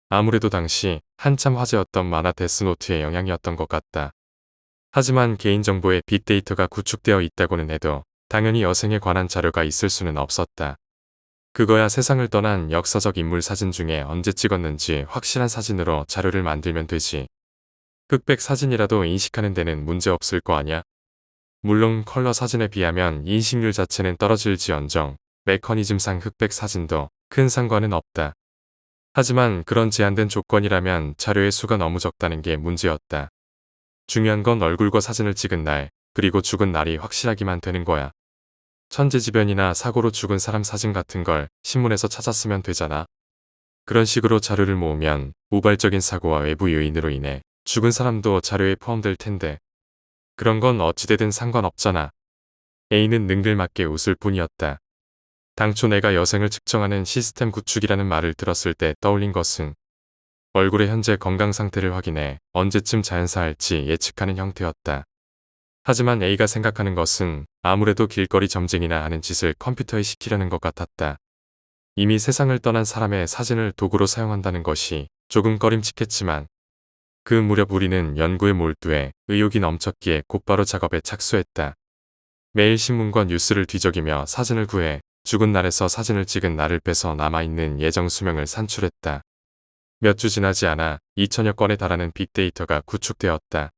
Speaker 1: 아무래도 당시 한참 화제였던 만화 데스노트의 영향이었던 것 같다. 하지만 개인정보의 빅데이터가 구축되어 있다고는 해도 당연히 여생에 관한 자료가 있을 수는 없었다. 그거야 세상을 떠난 역사적 인물 사진 중에 언제 찍었는지 확실한 사진으로 자료를 만들면 되지. 흑백 사진이라도 인식하는 데는 문제 없을 거 아냐? 물론 컬러 사진에 비하면 인식률 자체는 떨어질지언정 메커니즘상 흑백 사진도 큰 상관은 없다. 하지만 그런 제한된 조건이라면 자료의 수가 너무 적다는 게 문제였다. 중요한 건 얼굴과 사진을 찍은 날, 그리고 죽은 날이 확실하기만 되는 거야. 천재지변이나 사고로 죽은 사람 사진 같은 걸 신문에서 찾았으면 되잖아. 그런 식으로 자료를 모으면 우발적인 사고와 외부 요인으로 인해 죽은 사람도 자료에 포함될 텐데 그런 건 어찌되든 상관없잖아. A는 능글맞게 웃을 뿐이었다. 당초 내가 여생을 측정하는 시스템 구축이라는 말을 들었을 때 떠올린 것은 얼굴의 현재 건강 상태를 확인해 언제쯤 자연사할지 예측하는 형태였다. 하지만 A가 생각하는 것은 아무래도 길거리 점쟁이나 하는 짓을 컴퓨터에 시키려는 것 같았다. 이미 세상을 떠난 사람의 사진을 도구로 사용한다는 것이 조금 꺼림칙했지만 그 무렵 우리는 연구에 몰두해 의욕이 넘쳤기에 곧바로 작업에 착수했다. 매일 신문과 뉴스를 뒤적이며 사진을 구해 죽은 날에서 사진을 찍은 날을 빼서 남아있는 예정 수명을 산출했다. 몇 주 지나지 않아 2천여 건에 달하는 빅데이터가 구축되었다.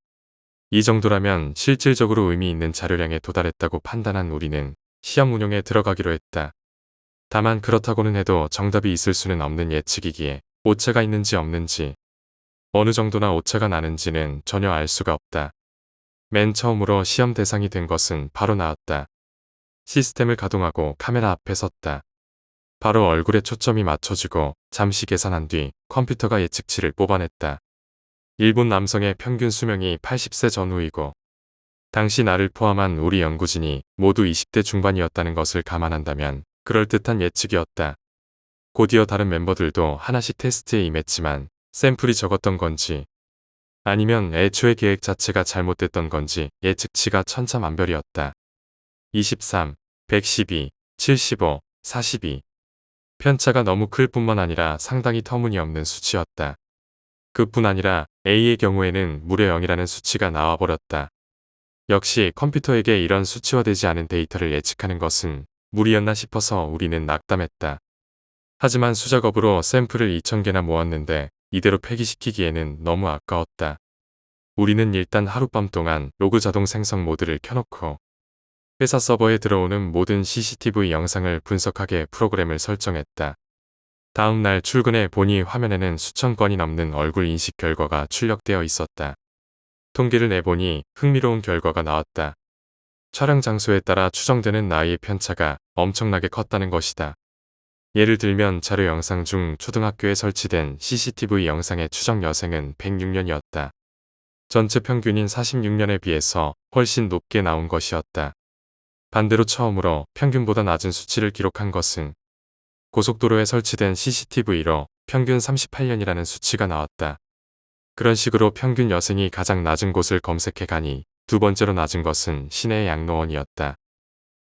Speaker 1: 이 정도라면 실질적으로 의미 있는 자료량에 도달했다고 판단한 우리는 시험 운용에 들어가기로 했다. 다만 그렇다고는 해도 정답이 있을 수는 없는 예측이기에 오차가 있는지 없는지 어느 정도나 오차가 나는지는 전혀 알 수가 없다. 맨 처음으로 시험 대상이 된 것은 바로 나왔다. 시스템을 가동하고 카메라 앞에 섰다. 바로 얼굴에 초점이 맞춰지고 잠시 계산한 뒤 컴퓨터가 예측치를 뽑아냈다. 일본 남성의 평균 수명이 80세 전후이고 당시 나를 포함한 우리 연구진이 모두 20대 중반이었다는 것을 감안한다면 그럴듯한 예측이었다. 곧이어 다른 멤버들도 하나씩 테스트에 임했지만 샘플이 적었던 건지 아니면 애초에 계획 자체가 잘못됐던 건지 예측치가 천차만별이었다. 23, 112, 75, 42. 편차가 너무 클 뿐만 아니라 상당히 터무니없는 수치였다. 그뿐 아니라 A의 경우에는 무려 0이라는 수치가 나와버렸다. 역시 컴퓨터에게 이런 수치화되지 않은 데이터를 예측하는 것은 무리였나 싶어서 우리는 낙담했다. 하지만 수작업으로 샘플을 2000개나 모았는데 이대로 폐기시키기에는 너무 아까웠다. 우리는 일단 하룻밤 동안 로그 자동 생성 모드를 켜놓고 회사 서버에 들어오는 모든 CCTV 영상을 분석하게 프로그램을 설정했다. 다음 날 출근해 보니 화면에는 수천 건이 넘는 얼굴 인식 결과가 출력되어 있었다. 통계를 내보니 흥미로운 결과가 나왔다. 촬영 장소에 따라 추정되는 나이의 편차가 엄청나게 컸다는 것이다. 예를 들면 자료 영상 중 초등학교에 설치된 CCTV 영상의 추정 여생은 106년이었다. 전체 평균인 46년에 비해서 훨씬 높게 나온 것이었다. 반대로 처음으로 평균보다 낮은 수치를 기록한 것은 고속도로에 설치된 CCTV로 평균 38년이라는 수치가 나왔다. 그런 식으로 평균 여생이 가장 낮은 곳을 검색해 가니 두 번째로 낮은 것은 시내의 양로원이었다.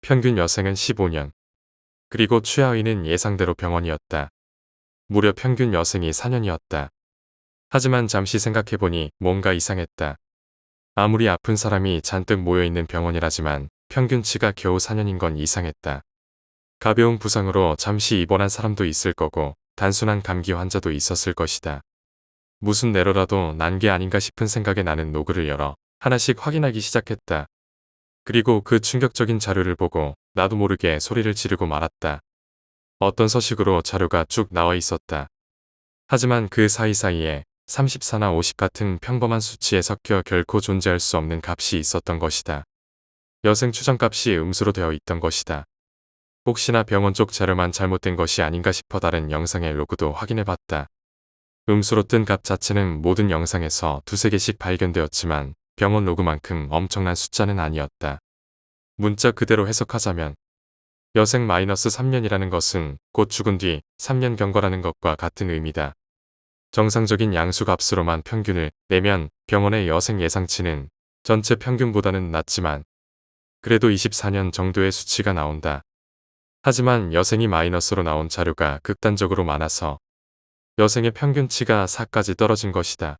Speaker 1: 평균 여생은 15년. 그리고 최하위는 예상대로 병원이었다. 무려 평균 여생이 4년이었다. 하지만 잠시 생각해보니 뭔가 이상했다. 아무리 아픈 사람이 잔뜩 모여있는 병원이라지만 평균치가 겨우 4년인 건 이상했다. 가벼운 부상으로 잠시 입원한 사람도 있을 거고 단순한 감기 환자도 있었을 것이다. 무슨 내로라도 난 게 아닌가 싶은 생각에 나는 로그를 열어 하나씩 확인하기 시작했다. 그리고 그 충격적인 자료를 보고 나도 모르게 소리를 지르고 말았다. 어떤 서식으로 자료가 쭉 나와 있었다. 하지만 그 사이사이에 34나 50 같은 평범한 수치에 섞여 결코 존재할 수 없는 값이 있었던 것이다. 여생 추정값이 음수로 되어 있던 것이다. 혹시나 병원 쪽 자료만 잘못된 것이 아닌가 싶어 다른 영상의 로그도 확인해봤다. 음수로 뜬 값 자체는 모든 영상에서 두세 개씩 발견되었지만 병원 로그만큼 엄청난 숫자는 아니었다. 문자 그대로 해석하자면 여생 -3년이라는 것은 곧 죽은 뒤 3년 경과라는 것과 같은 의미다. 정상적인 양수 값으로만 평균을 내면 병원의 여생 예상치는 전체 평균보다는 낮지만 그래도 24년 정도의 수치가 나온다. 하지만 여생이 마이너스로 나온 자료가 극단적으로 많아서 여생의 평균치가 4까지 떨어진 것이다.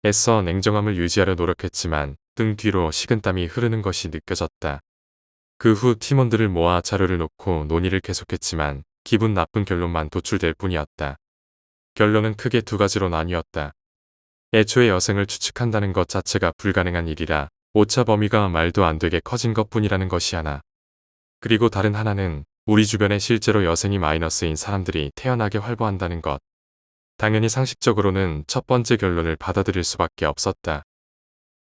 Speaker 1: 애써 냉정함을 유지하려 노력했지만 등 뒤로 식은땀이 흐르는 것이 느껴졌다. 그 후 팀원들을 모아 자료를 놓고 논의를 계속했지만 기분 나쁜 결론만 도출될 뿐이었다. 결론은 크게 두 가지로 나뉘었다. 애초에 여생을 추측한다는 것 자체가 불가능한 일이라 오차 범위가 말도 안 되게 커진 것뿐이라는 것이 하나. 그리고 다른 하나는 우리 주변에 실제로 여생이 마이너스인 사람들이 태연하게 활보한다는 것. 당연히 상식적으로는 첫 번째 결론을 받아들일 수밖에 없었다.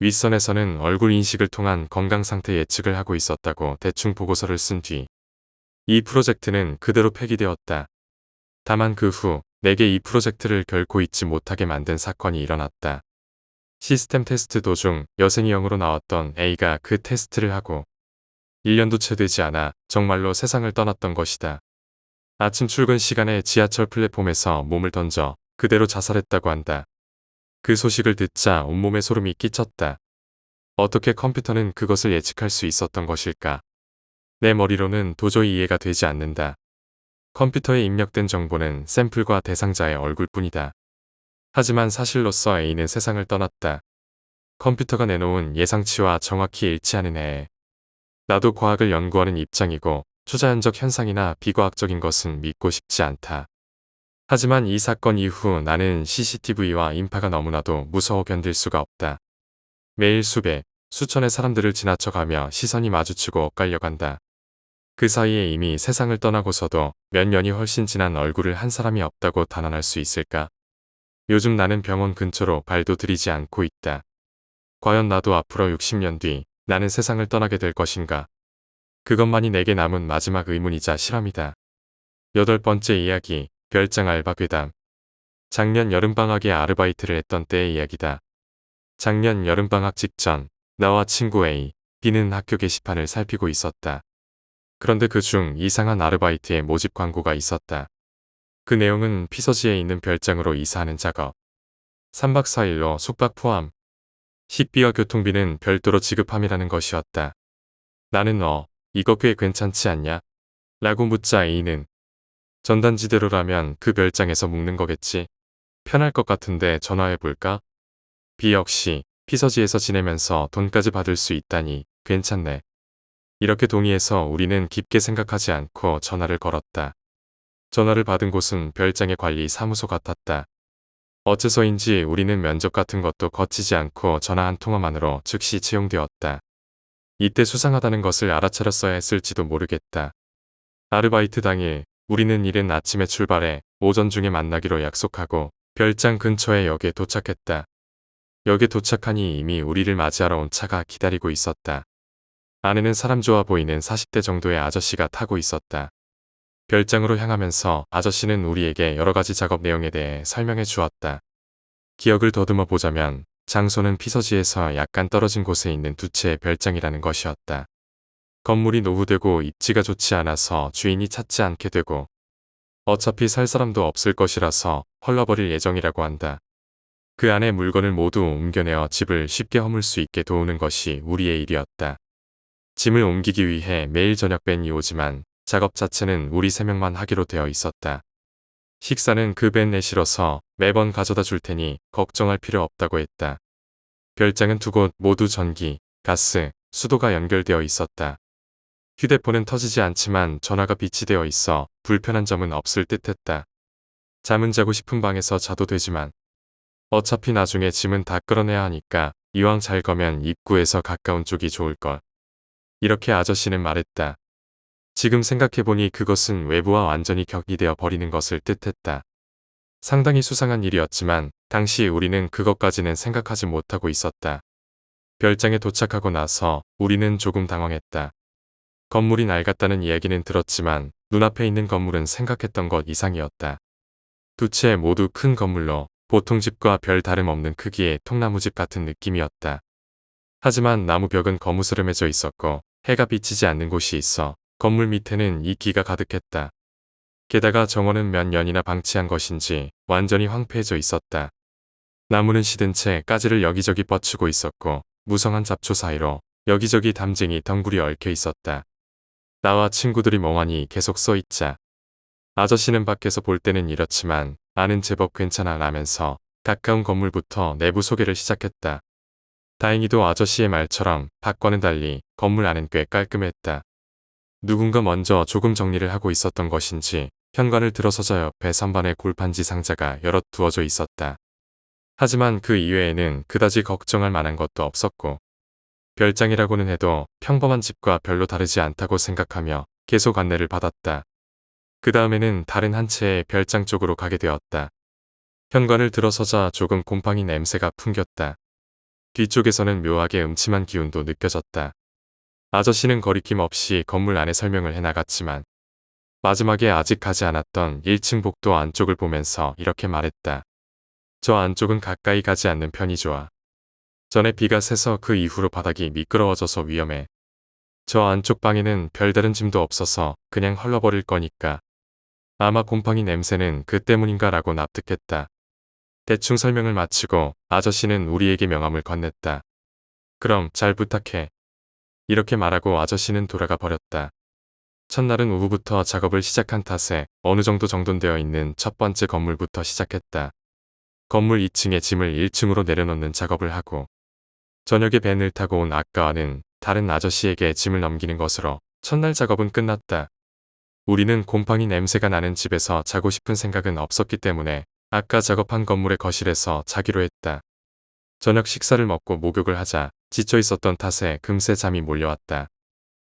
Speaker 1: 윗선에서는 얼굴 인식을 통한 건강 상태 예측을 하고 있었다고 대충 보고서를 쓴 뒤 이 프로젝트는 그대로 폐기되었다. 다만 그 후 내게 이 프로젝트를 결코 잊지 못하게 만든 사건이 일어났다. 시스템 테스트 도중 여생이 0으로 나왔던 A가 그 테스트를 하고 1년도 채 되지 않아 정말로 세상을 떠났던 것이다. 아침 출근 시간에 지하철 플랫폼에서 몸을 던져 그대로 자살했다고 한다. 그 소식을 듣자 온몸에 소름이 끼쳤다. 어떻게 컴퓨터는 그것을 예측할 수 있었던 것일까? 내 머리로는 도저히 이해가 되지 않는다. 컴퓨터에 입력된 정보는 샘플과 대상자의 얼굴뿐이다. 하지만 사실로서 A는 세상을 떠났다. 컴퓨터가 내놓은 예상치와 정확히 일치하는 해에. 나도 과학을 연구하는 입장이고 초자연적 현상이나 비과학적인 것은 믿고 싶지 않다. 하지만 이 사건 이후 나는 CCTV와 인파가 너무나도 무서워 견딜 수가 없다. 매일 수백, 수천의 사람들을 지나쳐가며 시선이 마주치고 엇갈려 간다. 그 사이에 이미 세상을 떠나고서도 몇 년이 훨씬 지난 얼굴을 한 사람이 없다고 단언할 수 있을까? 요즘 나는 병원 근처로 발도 들이지 않고 있다. 과연 나도 앞으로 60년 뒤 나는 세상을 떠나게 될 것인가? 그것만이 내게 남은 마지막 의문이자 실험이다. 8번째 이야기, 별장 알바 괴담. 작년 여름방학에 아르바이트를 했던 때의 이야기다. 작년 여름방학 직전, 나와 친구 A, B는 학교 게시판을 살피고 있었다. 그런데 그중 이상한 아르바이트의 모집 광고가 있었다. 그 내용은 피서지에 있는 별장으로 이사하는 작업. 3박 4일로 숙박 포함. 식비와 교통비는 별도로 지급함이라는 것이었다. 나는 이거 꽤 괜찮지 않냐? 라고 묻자 A는 전단지대로라면 그 별장에서 묵는 거겠지. 편할 것 같은데 전화해볼까? B 역시 피서지에서 지내면서 돈까지 받을 수 있다니 괜찮네. 이렇게 동의해서 우리는 깊게 생각하지 않고 전화를 걸었다. 전화를 받은 곳은 별장의 관리 사무소 같았다. 어째서인지 우리는 면접 같은 것도 거치지 않고 전화 한 통화만으로 즉시 채용되었다. 이때 수상하다는 것을 알아차렸어야 했을지도 모르겠다. 아르바이트 당일 우리는 이른 아침에 출발해 오전 중에 만나기로 약속하고 별장 근처의 역에 도착했다. 역에 도착하니 이미 우리를 맞이하러 온 차가 기다리고 있었다. 안에는 사람 좋아 보이는 40대 정도의 아저씨가 타고 있었다. 별장으로 향하면서 아저씨는 우리에게 여러 가지 작업 내용에 대해 설명해 주었다. 기억을 더듬어 보자면 장소는 피서지에서 약간 떨어진 곳에 있는 두 채의 별장이라는 것이었다. 건물이 노후되고 입지가 좋지 않아서 주인이 찾지 않게 되고 어차피 살 사람도 없을 것이라서 헐러버릴 예정이라고 한다. 그 안에 물건을 모두 옮겨내어 집을 쉽게 허물 수 있게 도우는 것이 우리의 일이었다. 짐을 옮기기 위해 매일 저녁 밴이 오지만 작업 자체는 우리 3명만 하기로 되어 있었다. 식사는 그 밴 내실어서 매번 가져다 줄 테니 걱정할 필요 없다고 했다. 별장은 두 곳 모두 전기, 가스, 수도가 연결되어 있었다. 휴대폰은 터지지 않지만 전화가 비치되어 있어 불편한 점은 없을 듯했다. 잠은 자고 싶은 방에서 자도 되지만 어차피 나중에 짐은 다 끌어내야 하니까 이왕 잘 거면 입구에서 가까운 쪽이 좋을걸. 이렇게 아저씨는 말했다. 지금 생각해보니 그것은 외부와 완전히 격리되어 버리는 것을 뜻했다. 상당히 수상한 일이었지만 당시 우리는 그것까지는 생각하지 못하고 있었다. 별장에 도착하고 나서 우리는 조금 당황했다. 건물이 낡았다는 이야기는 들었지만 눈앞에 있는 건물은 생각했던 것 이상이었다. 두 채 모두 큰 건물로 보통 집과 별 다름없는 크기의 통나무집 같은 느낌이었다. 하지만 나무 벽은 거무스름해져 있었고 해가 비치지 않는 곳이 있어 건물 밑에는 이끼가 가득했다. 게다가 정원은 몇 년이나 방치한 것인지 완전히 황폐해져 있었다. 나무는 시든 채 가지를 여기저기 뻗치고 있었고 무성한 잡초 사이로 여기저기 담쟁이 덩굴이 얽혀 있었다. 나와 친구들이 멍하니 계속 서 있자 아저씨는 밖에서 볼 때는 이렇지만 안은 제법 괜찮아 라면서 가까운 건물부터 내부 소개를 시작했다. 다행히도 아저씨의 말처럼 밖과는 달리 건물 안은 꽤 깔끔했다. 누군가 먼저 조금 정리를 하고 있었던 것인지 현관을 들어서자 옆에 선반에 골판지 상자가 여럿 두어져 있었다. 하지만 그 이외에는 그다지 걱정할 만한 것도 없었고 별장이라고는 해도 평범한 집과 별로 다르지 않다고 생각하며 계속 안내를 받았다. 그 다음에는 다른 한 채의 별장 쪽으로 가게 되었다. 현관을 들어서자 조금 곰팡이 냄새가 풍겼다. 뒤쪽에서는 묘하게 음침한 기운도 느껴졌다. 아저씨는 거리낌 없이 건물 안에 설명을 해나갔지만 마지막에 아직 가지 않았던 1층 복도 안쪽을 보면서 이렇게 말했다. 저 안쪽은 가까이 가지 않는 편이 좋아. 전에 비가 새서 그 이후로 바닥이 미끄러워져서 위험해. 저 안쪽 방에는 별다른 짐도 없어서 그냥 헐러버릴 거니까. 아마 곰팡이 냄새는 그 때문인가 라고 납득했다. 대충 설명을 마치고 아저씨는 우리에게 명함을 건넸다. 그럼 잘 부탁해. 이렇게 말하고 아저씨는 돌아가 버렸다. 첫날은 오후부터 작업을 시작한 탓에 어느 정도 정돈되어 있는 첫 번째 건물부터 시작했다. 건물 2층에 짐을 1층으로 내려놓는 작업을 하고 저녁에 밴을 타고 온 아까와는 다른 아저씨에게 짐을 넘기는 것으로 첫날 작업은 끝났다. 우리는 곰팡이 냄새가 나는 집에서 자고 싶은 생각은 없었기 때문에 아까 작업한 건물의 거실에서 자기로 했다. 저녁 식사를 먹고 목욕을 하자 지쳐 있었던 탓에 금세 잠이 몰려왔다.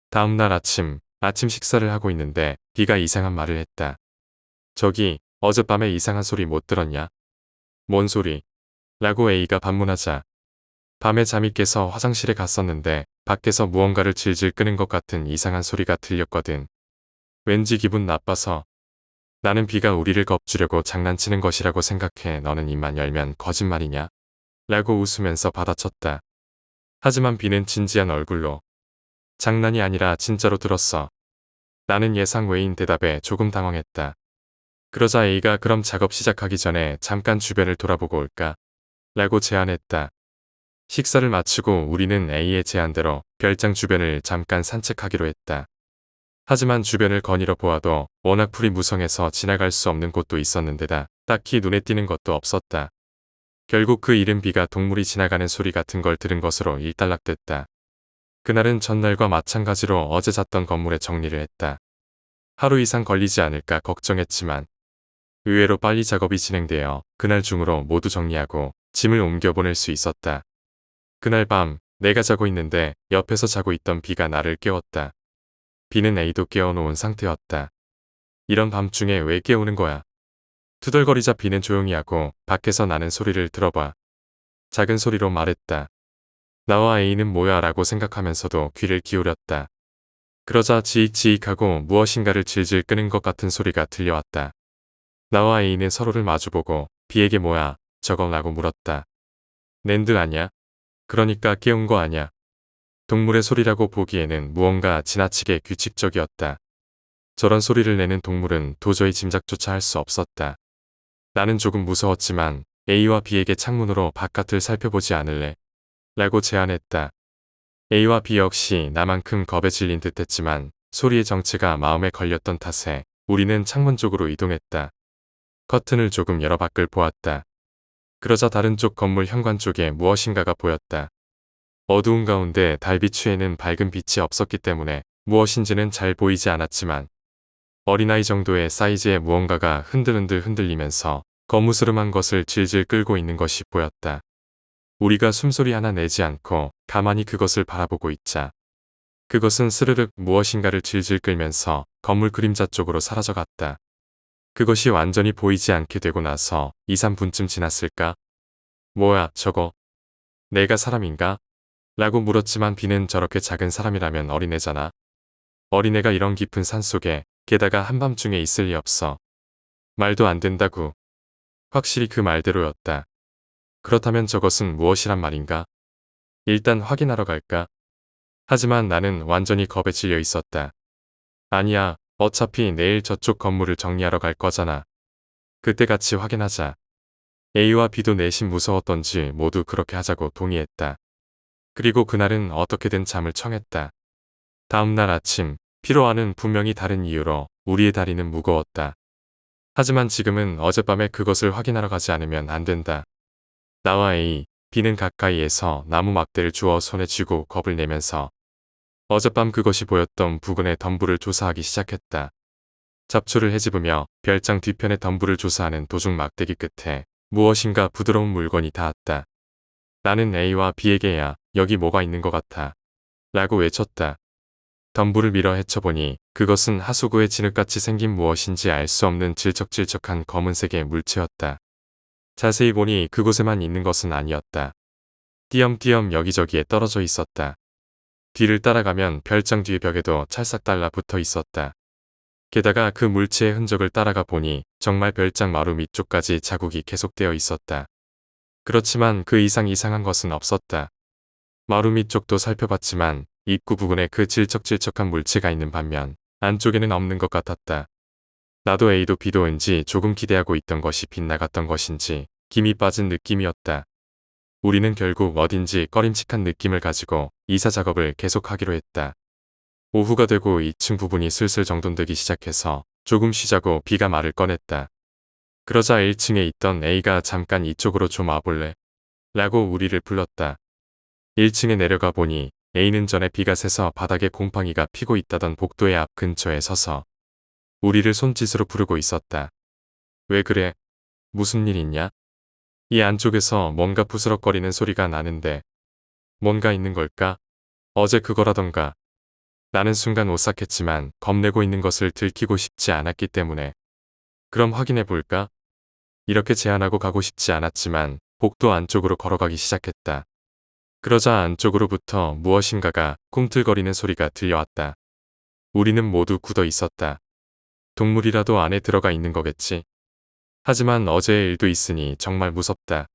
Speaker 1: 다음 날 아침 식사를 하고 있는데 비가 이상한 말을 했다. 저기, 어젯밤에 이상한 소리 못 들었냐? 뭔 소리? 라고 A가 반문하자. 밤에 잠이 깨서 화장실에 갔었는데 밖에서 무언가를 질질 끄는 것 같은 이상한 소리가 들렸거든. 왠지 기분 나빠서. 나는 비가 우리를 겁주려고 장난치는 것이라고 생각해. 너는 입만 열면 거짓말이냐? 라고 웃으면서 받아쳤다. 하지만 비는 진지한 얼굴로 장난이 아니라 진짜로 들었어. 나는 예상 외인 대답에 조금 당황했다. 그러자 A가 그럼 작업 시작하기 전에 잠깐 주변을 돌아보고 올까? 라고 제안했다. 식사를 마치고 우리는 A의 제안대로 별장 주변을 잠깐 산책하기로 했다. 하지만 주변을 거닐어 보아도 워낙 풀이 무성해서 지나갈 수 없는 곳도 있었는데다 딱히 눈에 띄는 것도 없었다. 결국 그 이른 비가 동물이 지나가는 소리 같은 걸 들은 것으로 일단락됐다. 그날은 전날과 마찬가지로 어제 잤던 건물에 정리를 했다. 하루 이상 걸리지 않을까 걱정했지만 의외로 빨리 작업이 진행되어 그날 중으로 모두 정리하고 짐을 옮겨보낼 수 있었다. 그날 밤 내가 자고 있는데 옆에서 자고 있던 비가 나를 깨웠다. 비는 A도 깨워놓은 상태였다. 이런 밤중에 왜 깨우는 거야? 투덜거리자 비는 조용히 하고 밖에서 나는 소리를 들어봐. 작은 소리로 말했다. 나와 A는 뭐야 라고 생각하면서도 귀를 기울였다. 그러자 지익지익하고 무엇인가를 질질 끄는 것 같은 소리가 들려왔다. 나와 A는 서로를 마주보고 비에게 뭐야 저거 라고 물었다. 랜드 아냐? 그러니까 깨운 거 아냐? 동물의 소리라고 보기에는 무언가 지나치게 규칙적이었다. 저런 소리를 내는 동물은 도저히 짐작조차 할 수 없었다. 나는 조금 무서웠지만 A와 B에게 창문으로 바깥을 살펴보지 않을래? 라고 제안했다. A와 B 역시 나만큼 겁에 질린 듯했지만 소리의 정체가 마음에 걸렸던 탓에 우리는 창문 쪽으로 이동했다. 커튼을 조금 열어 밖을 보았다. 그러자 다른 쪽 건물 현관 쪽에 무엇인가가 보였다. 어두운 가운데 달빛추에는 밝은 빛이 없었기 때문에 무엇인지는 잘 보이지 않았지만 어린아이 정도의 사이즈의 무언가가 흔들흔들 흔들리면서 거무스름한 것을 질질 끌고 있는 것이 보였다. 우리가 숨소리 하나 내지 않고 가만히 그것을 바라보고 있자 그것은 스르륵 무엇인가를 질질 끌면서 건물 그림자 쪽으로 사라져갔다. 그것이 완전히 보이지 않게 되고 나서 2, 3분쯤 지났을까? 뭐야 저거? 내가 사람인가? 라고 물었지만 비는 저렇게 작은 사람이라면 어린애잖아. 어린애가 이런 깊은 산속에 게다가 한밤중에 있을 리 없어. 말도 안 된다고. 확실히 그 말대로였다. 그렇다면 저것은 무엇이란 말인가? 일단 확인하러 갈까? 하지만 나는 완전히 겁에 질려 있었다. 아니야, 어차피 내일 저쪽 건물을 정리하러 갈 거잖아. 그때 같이 확인하자. A와 B도 내심 무서웠던지 모두 그렇게 하자고 동의했다. 그리고 그날은 어떻게든 잠을 청했다. 다음날 아침, 피로와는 분명히 다른 이유로 우리의 다리는 무거웠다. 하지만 지금은 어젯밤에 그것을 확인하러 가지 않으면 안 된다. 나와 A, B는 가까이에서 나무 막대를 주워 손에 쥐고 겁을 내면서 어젯밤 그것이 보였던 부근의 덤불을 조사하기 시작했다. 잡초를 헤집으며 별장 뒤편의 덤불을 조사하는 도중 막대기 끝에 무엇인가 부드러운 물건이 닿았다. 나는 A와 B에게 야, 여기 뭐가 있는 것 같아. 라고 외쳤다. 덤불을 밀어 헤쳐보니 그것은 하수구에 진흙같이 생긴 무엇인지 알 수 없는 질척질척한 검은색의 물체였다. 자세히 보니 그곳에만 있는 것은 아니었다. 띄엄띄엄 여기저기에 떨어져 있었다. 뒤를 따라가면 별장 뒤 벽에도 찰싹 달라붙어 있었다. 게다가 그 물체의 흔적을 따라가 보니 정말 별장 마루 밑쪽까지 자국이 계속되어 있었다. 그렇지만 그 이상 이상한 것은 없었다. 마루 밑쪽도 살펴봤지만 입구 부근에 그 질척질척한 물체가 있는 반면 안쪽에는 없는 것 같았다. 나도 A도 B도 왠지 조금 기대하고 있던 것이 빗나갔던 것인지 김이 빠진 느낌이었다. 우리는 결국 어딘지 꺼림칙한 느낌을 가지고 이사 작업을 계속하기로 했다. 오후가 되고 2층 부분이 슬슬 정돈되기 시작해서 조금 쉬자고 B가 말을 꺼냈다. 그러자 1층에 있던 A가 잠깐 이쪽으로 좀 와볼래? 라고 우리를 불렀다. 1층에 내려가 보니 A는 전에 비가 새서 바닥에 곰팡이가 피고 있다던 복도의 앞 근처에 서서 우리를 손짓으로 부르고 있었다. 왜 그래? 무슨 일 있냐? 이 안쪽에서 뭔가 부스럭거리는 소리가 나는데 뭔가 있는 걸까? 어제 그거라던가. 나는 순간 오싹했지만 겁내고 있는 것을 들키고 싶지 않았기 때문에 그럼 확인해 볼까? 이렇게 제안하고 가고 싶지 않았지만 복도 안쪽으로 걸어가기 시작했다. 그러자 안쪽으로부터 무엇인가가 꿈틀거리는 소리가 들려왔다. 우리는 모두 굳어 있었다. 동물이라도 안에 들어가 있는 거겠지. 하지만 어제의 일도 있으니 정말 무섭다.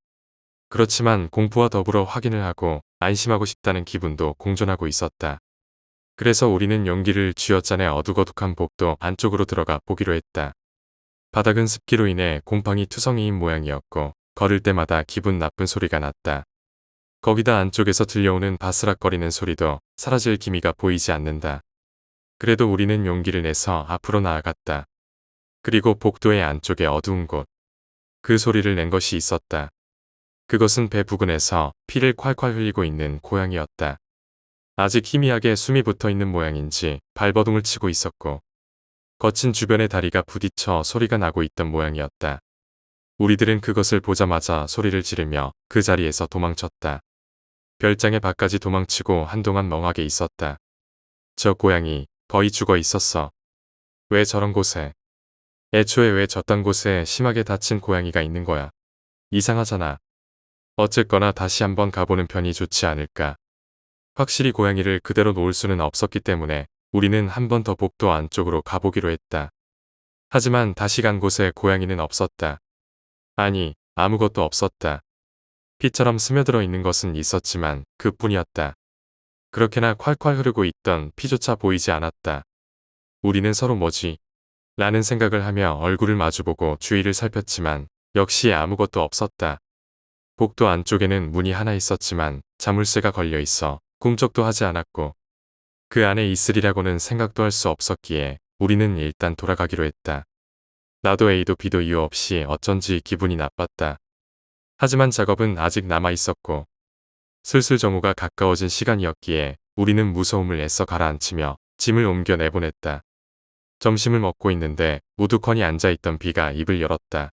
Speaker 1: 그렇지만 공포와 더불어 확인을 하고 안심하고 싶다는 기분도 공존하고 있었다. 그래서 우리는 용기를 쥐어짜내 어둑어둑한 복도 안쪽으로 들어가 보기로 했다. 바닥은 습기로 인해 곰팡이 투성이인 모양이었고 걸을 때마다 기분 나쁜 소리가 났다. 거기다 안쪽에서 들려오는 바스락거리는 소리도 사라질 기미가 보이지 않는다. 그래도 우리는 용기를 내서 앞으로 나아갔다. 그리고 복도의 안쪽에 어두운 곳. 그 소리를 낸 것이 있었다. 그것은 배 부근에서 피를 콸콸 흘리고 있는 고양이였다. 아직 희미하게 숨이 붙어 있는 모양인지 발버둥을 치고 있었고 거친 주변의 다리가 부딪혀 소리가 나고 있던 모양이었다. 우리들은 그것을 보자마자 소리를 지르며 그 자리에서 도망쳤다. 별장의 밖까지 도망치고 한동안 멍하게 있었다. 저 고양이 거의 죽어 있었어. 왜 저런 곳에? 애초에 왜 저딴 곳에 심하게 다친 고양이가 있는 거야? 이상하잖아. 어쨌거나 다시 한번 가보는 편이 좋지 않을까. 확실히 고양이를 그대로 놓을 수는 없었기 때문에 우리는 한 번 더 복도 안쪽으로 가보기로 했다. 하지만 다시 간 곳에 고양이는 없었다. 아니, 아무것도 없었다. 피처럼 스며들어 있는 것은 있었지만 그뿐이었다. 그렇게나 콸콸 흐르고 있던 피조차 보이지 않았다. 우리는 서로 뭐지? 라는 생각을 하며 얼굴을 마주보고 주위를 살폈지만 역시 아무것도 없었다. 복도 안쪽에는 문이 하나 있었지만 자물쇠가 걸려 있어 꿈쩍도 하지 않았고 그 안에 있으리라고는 생각도 할 수 없었기에 우리는 일단 돌아가기로 했다. 나도 A도 B도 이유 없이 어쩐지 기분이 나빴다. 하지만 작업은 아직 남아 있었고 슬슬 정오가 가까워진 시간이었기에 우리는 무서움을 애써 가라앉히며 짐을 옮겨 내보냈다. 점심을 먹고 있는데 우두커니 앉아있던 B가 입을 열었다.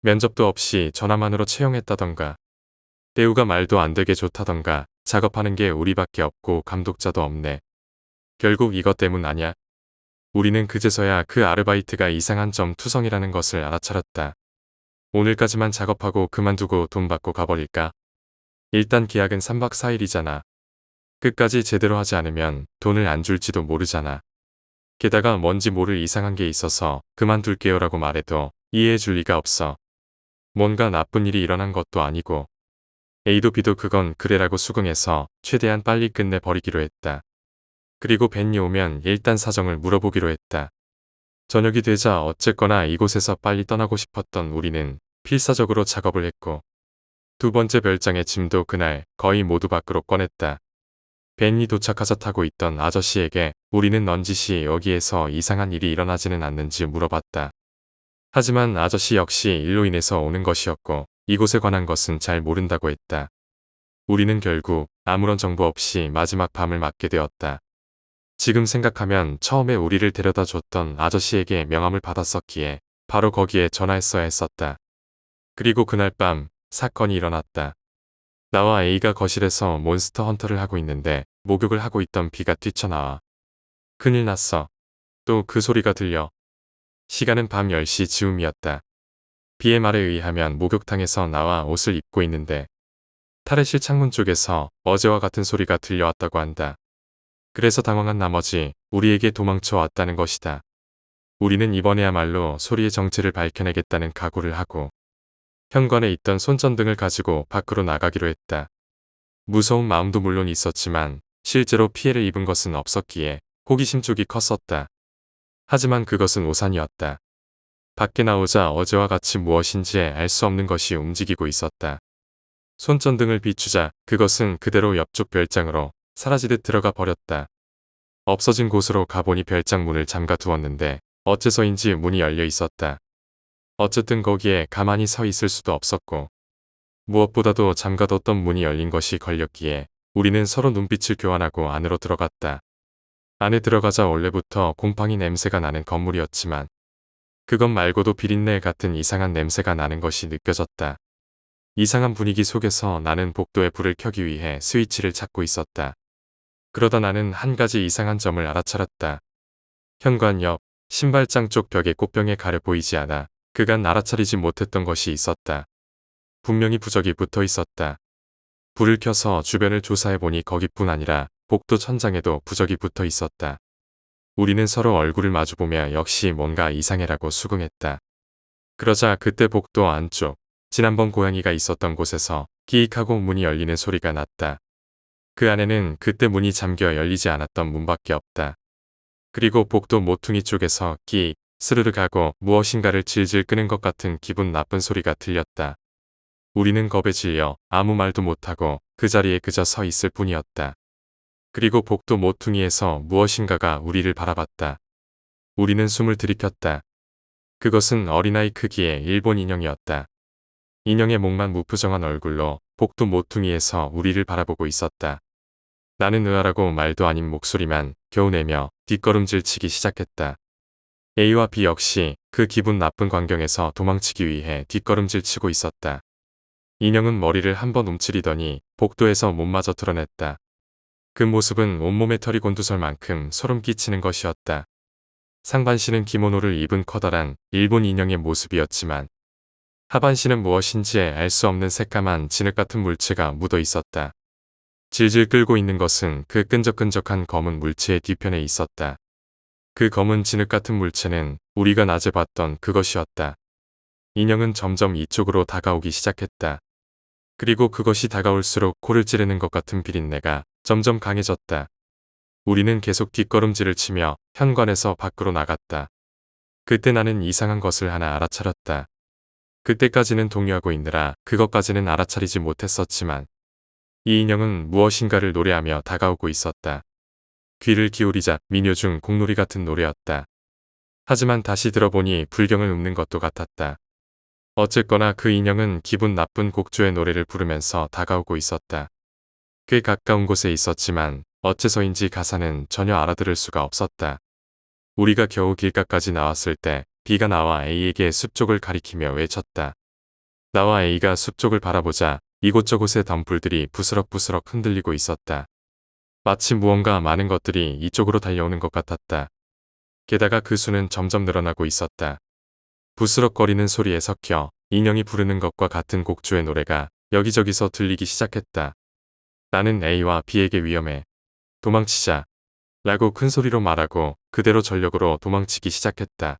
Speaker 1: 면접도 없이 전화만으로 채용했다던가 대우가 말도 안 되게 좋다던가 작업하는 게 우리밖에 없고 감독자도 없네. 결국 이것 때문 아냐? 우리는 그제서야 그 아르바이트가 이상한 점 투성이라는 것을 알아차렸다. 오늘까지만 작업하고 그만두고 돈 받고 가버릴까? 일단 계약은 3박 4일이잖아. 끝까지 제대로 하지 않으면 돈을 안 줄지도 모르잖아. 게다가 뭔지 모를 이상한 게 있어서 그만둘게요라고 말해도 이해해 줄 리가 없어. 뭔가 나쁜 일이 일어난 것도 아니고 A도 B도 그건 그래라고 수긍해서 최대한 빨리 끝내버리기로 했다. 그리고 벤이 오면 일단 사정을 물어보기로 했다. 저녁이 되자 어쨌거나 이곳에서 빨리 떠나고 싶었던 우리는 필사적으로 작업을 했고 두 번째 별장의 짐도 그날 거의 모두 밖으로 꺼냈다. 벤이 도착하자 타고 있던 아저씨에게 우리는 넌지시 여기에서 이상한 일이 일어나지는 않는지 물어봤다. 하지만 아저씨 역시 일로 인해서 오는 것이었고 이곳에 관한 것은 잘 모른다고 했다. 우리는 결국 아무런 정보 없이 마지막 밤을 맞게 되었다. 지금 생각하면 처음에 우리를 데려다 줬던 아저씨에게 명함을 받았었기에 바로 거기에 전화했어야 했었다. 그리고 그날 밤 사건이 일어났다. 나와 A가 거실에서 몬스터 헌터를 하고 있는데 목욕을 하고 있던 B가 뛰쳐나와. 큰일 났어. 또 그 소리가 들려. 시간은 밤 10시 즈음이었다. B의 말에 의하면 목욕탕에서 나와 옷을 입고 있는데 탈의실 창문 쪽에서 어제와 같은 소리가 들려왔다고 한다. 그래서 당황한 나머지 우리에게 도망쳐 왔다는 것이다. 우리는 이번에야말로 소리의 정체를 밝혀내겠다는 각오를 하고 현관에 있던 손전등을 가지고 밖으로 나가기로 했다. 무서운 마음도 물론 있었지만 실제로 피해를 입은 것은 없었기에 호기심 쪽이 컸었다. 하지만 그것은 오산이었다. 밖에 나오자 어제와 같이 무엇인지 알 수 없는 것이 움직이고 있었다. 손전등을 비추자 그것은 그대로 옆쪽 별장으로 사라지듯 들어가 버렸다. 없어진 곳으로 가보니 별장 문을 잠가 두었는데 어째서인지 문이 열려 있었다. 어쨌든 거기에 가만히 서 있을 수도 없었고 무엇보다도 잠가뒀던 문이 열린 것이 걸렸기에 우리는 서로 눈빛을 교환하고 안으로 들어갔다. 안에 들어가자 원래부터 곰팡이 냄새가 나는 건물이었지만 그것 말고도 비린내 같은 이상한 냄새가 나는 것이 느껴졌다. 이상한 분위기 속에서 나는 복도에 불을 켜기 위해 스위치를 찾고 있었다. 그러다 나는 한 가지 이상한 점을 알아차렸다. 현관 옆 신발장 쪽 벽에 꽃병에 가려 보이지 않아 그간 알아차리지 못했던 것이 있었다. 분명히 부적이 붙어 있었다. 불을 켜서 주변을 조사해보니 거기뿐 아니라 복도 천장에도 부적이 붙어 있었다. 우리는 서로 얼굴을 마주보며 역시 뭔가 이상해라고 수긍했다. 그러자 그때 복도 안쪽 지난번 고양이가 있었던 곳에서 끼익하고 문이 열리는 소리가 났다. 그 안에는 그때 문이 잠겨 열리지 않았던 문밖에 없다. 그리고 복도 모퉁이 쪽에서 끼익 스르륵 하고 무엇인가를 질질 끄는 것 같은 기분 나쁜 소리가 들렸다. 우리는 겁에 질려 아무 말도 못하고 그 자리에 그저 서 있을 뿐이었다. 그리고 복도 모퉁이에서 무엇인가가 우리를 바라봤다. 우리는 숨을 들이켰다. 그것은 어린아이 크기의 일본 인형이었다. 인형의 목만 무표정한 얼굴로 복도 모퉁이에서 우리를 바라보고 있었다. 나는 의아하고 말도 아닌 목소리만 겨우 내며 뒷걸음질 치기 시작했다. A와 B 역시 그 기분 나쁜 광경에서 도망치기 위해 뒷걸음질 치고 있었다. 인형은 머리를 한번 움츠리더니 복도에서 몸마저 드러냈다. 그 모습은 온몸에 털이 곤두설 만큼 소름 끼치는 것이었다. 상반신은 기모노를 입은 커다란 일본 인형의 모습이었지만 하반신은 무엇인지 알 수 없는 새까만 진흙 같은 물체가 묻어 있었다. 질질 끌고 있는 것은 그 끈적끈적한 검은 물체의 뒤편에 있었다. 그 검은 진흙 같은 물체는 우리가 낮에 봤던 그것이었다. 인형은 점점 이쪽으로 다가오기 시작했다. 그리고 그것이 다가올수록 코를 찌르는 것 같은 비린내가 점점 강해졌다. 우리는 계속 뒷걸음질을 치며 현관에서 밖으로 나갔다. 그때 나는 이상한 것을 하나 알아차렸다. 그때까지는 동요하고 있느라 그것까지는 알아차리지 못했었지만 이 인형은 무엇인가를 노래하며 다가오고 있었다. 귀를 기울이자 민요 중 공놀이 같은 노래였다. 하지만 다시 들어보니 불경을 읊는 것도 같았다. 어쨌거나 그 인형은 기분 나쁜 곡조의 노래를 부르면서 다가오고 있었다. 꽤 가까운 곳에 있었지만 어째서인지 가사는 전혀 알아들을 수가 없었다. 우리가 겨우 길가까지 나왔을 때 B가 나와 A에게 숲 쪽을 가리키며 외쳤다. 나와 A가 숲 쪽을 바라보자 이곳저곳의 덤불들이 부스럭부스럭 흔들리고 있었다. 마치 무언가 많은 것들이 이쪽으로 달려오는 것 같았다. 게다가 그 수는 점점 늘어나고 있었다. 부스럭거리는 소리에 섞여 인형이 부르는 것과 같은 곡조의 노래가 여기저기서 들리기 시작했다. 나는 A와 B에게 위험해. 도망치자. 라고 큰 소리로 말하고 그대로 전력으로 도망치기 시작했다.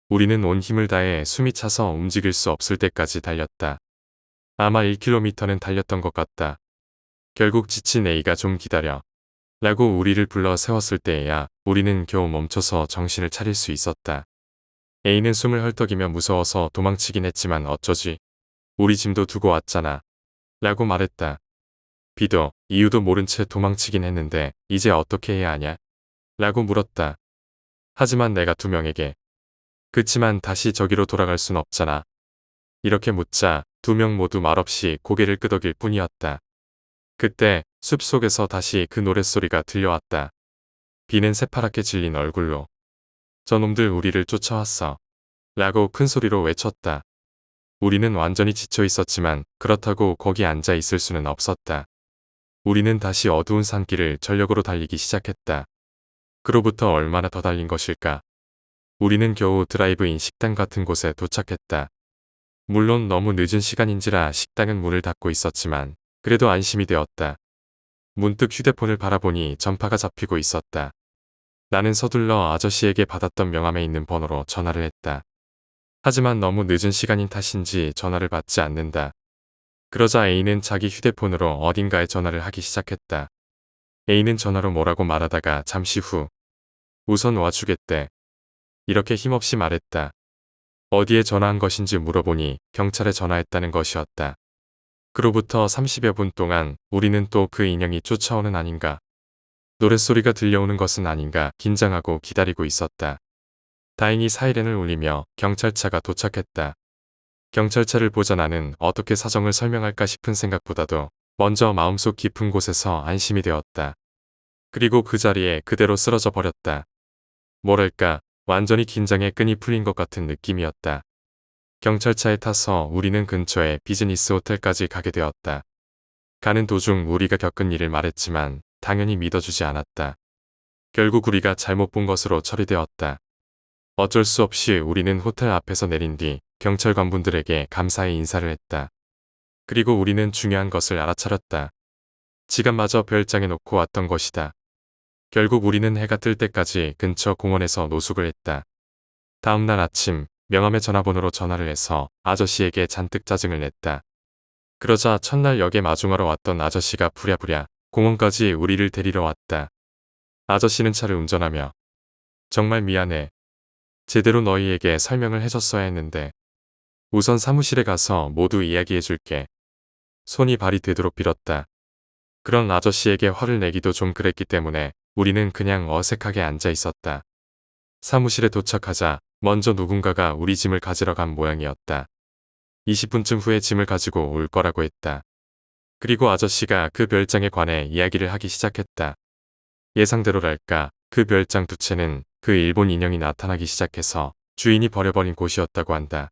Speaker 1: 우리는 온 힘을 다해 숨이 차서 움직일 수 없을 때까지 달렸다. 아마 1km는 달렸던 것 같다. 결국 지친 A가 좀 기다려. 라고 우리를 불러 세웠을 때에야 우리는 겨우 멈춰서 정신을 차릴 수 있었다. A는 숨을 헐떡이며 무서워서 도망치긴 했지만 어쩌지. 우리 짐도 두고 왔잖아. 라고 말했다. B도 이유도 모른 채 도망치긴 했는데 이제 어떻게 해야 하냐? 라고 물었다. 하지만 내가 두 명에게 그치만 다시 저기로 돌아갈 순 없잖아. 이렇게 묻자 두 명 모두 말없이 고개를 끄덕일 뿐이었다. 그때 숲속에서 다시 그 노랫소리가 들려왔다. B는 새파랗게 질린 얼굴로 저놈들 우리를 쫓아왔어. 라고 큰 소리로 외쳤다. 우리는 완전히 지쳐 있었지만 그렇다고 거기 앉아 있을 수는 없었다. 우리는 다시 어두운 산길을 전력으로 달리기 시작했다. 그로부터 얼마나 더 달린 것일까? 우리는 겨우 드라이브인 식당 같은 곳에 도착했다. 물론 너무 늦은 시간인지라 식당은 문을 닫고 있었지만 그래도 안심이 되었다. 문득 휴대폰을 바라보니 전파가 잡히고 있었다. 나는 서둘러 아저씨에게 받았던 명함에 있는 번호로 전화를 했다. 하지만 너무 늦은 시간인 탓인지 전화를 받지 않는다. 그러자 A는 자기 휴대폰으로 어딘가에 전화를 하기 시작했다. A는 전화로 뭐라고 말하다가 잠시 후 우선 와주겠대. 이렇게 힘없이 말했다. 어디에 전화한 것인지 물어보니 경찰에 전화했다는 것이었다. 그로부터 30여 분 동안 우리는 또 그 인형이 쫓아오는 아닌가, 노랫소리가 들려오는 것은 아닌가 긴장하고 기다리고 있었다. 다행히 사이렌을 울리며 경찰차가 도착했다. 경찰차를 보자 나는 어떻게 사정을 설명할까 싶은 생각보다도 먼저 마음속 깊은 곳에서 안심이 되었다. 그리고 그 자리에 그대로 쓰러져 버렸다. 뭐랄까 완전히 긴장의 끈이 풀린 것 같은 느낌이었다. 경찰차에 타서 우리는 근처의 비즈니스 호텔까지 가게 되었다. 가는 도중 우리가 겪은 일을 말했지만 당연히 믿어주지 않았다. 결국 우리가 잘못 본 것으로 처리되었다. 어쩔 수 없이 우리는 호텔 앞에서 내린 뒤 경찰관분들에게 감사의 인사를 했다. 그리고 우리는 중요한 것을 알아차렸다. 지갑마저 별장에 놓고 왔던 것이다. 결국 우리는 해가 뜰 때까지 근처 공원에서 노숙을 했다. 다음날 아침 명함의 전화번호로 전화를 해서 아저씨에게 잔뜩 짜증을 냈다. 그러자 첫날 역에 마중하러 왔던 아저씨가 부랴부랴 공원까지 우리를 데리러 왔다. 아저씨는 차를 운전하며 정말 미안해. 제대로 너희에게 설명을 해줬어야 했는데 우선 사무실에 가서 모두 이야기해줄게. 손이 발이 되도록 빌었다. 그런 아저씨에게 화를 내기도 좀 그랬기 때문에 우리는 그냥 어색하게 앉아 있었다. 사무실에 도착하자 먼저 누군가가 우리 짐을 가지러 간 모양이었다. 20분쯤 후에 짐을 가지고 올 거라고 했다. 그리고 아저씨가 그 별장에 관해 이야기를 하기 시작했다. 예상대로랄까 그 별장 두 채는 그 일본 인형이 나타나기 시작해서 주인이 버려버린 곳이었다고 한다.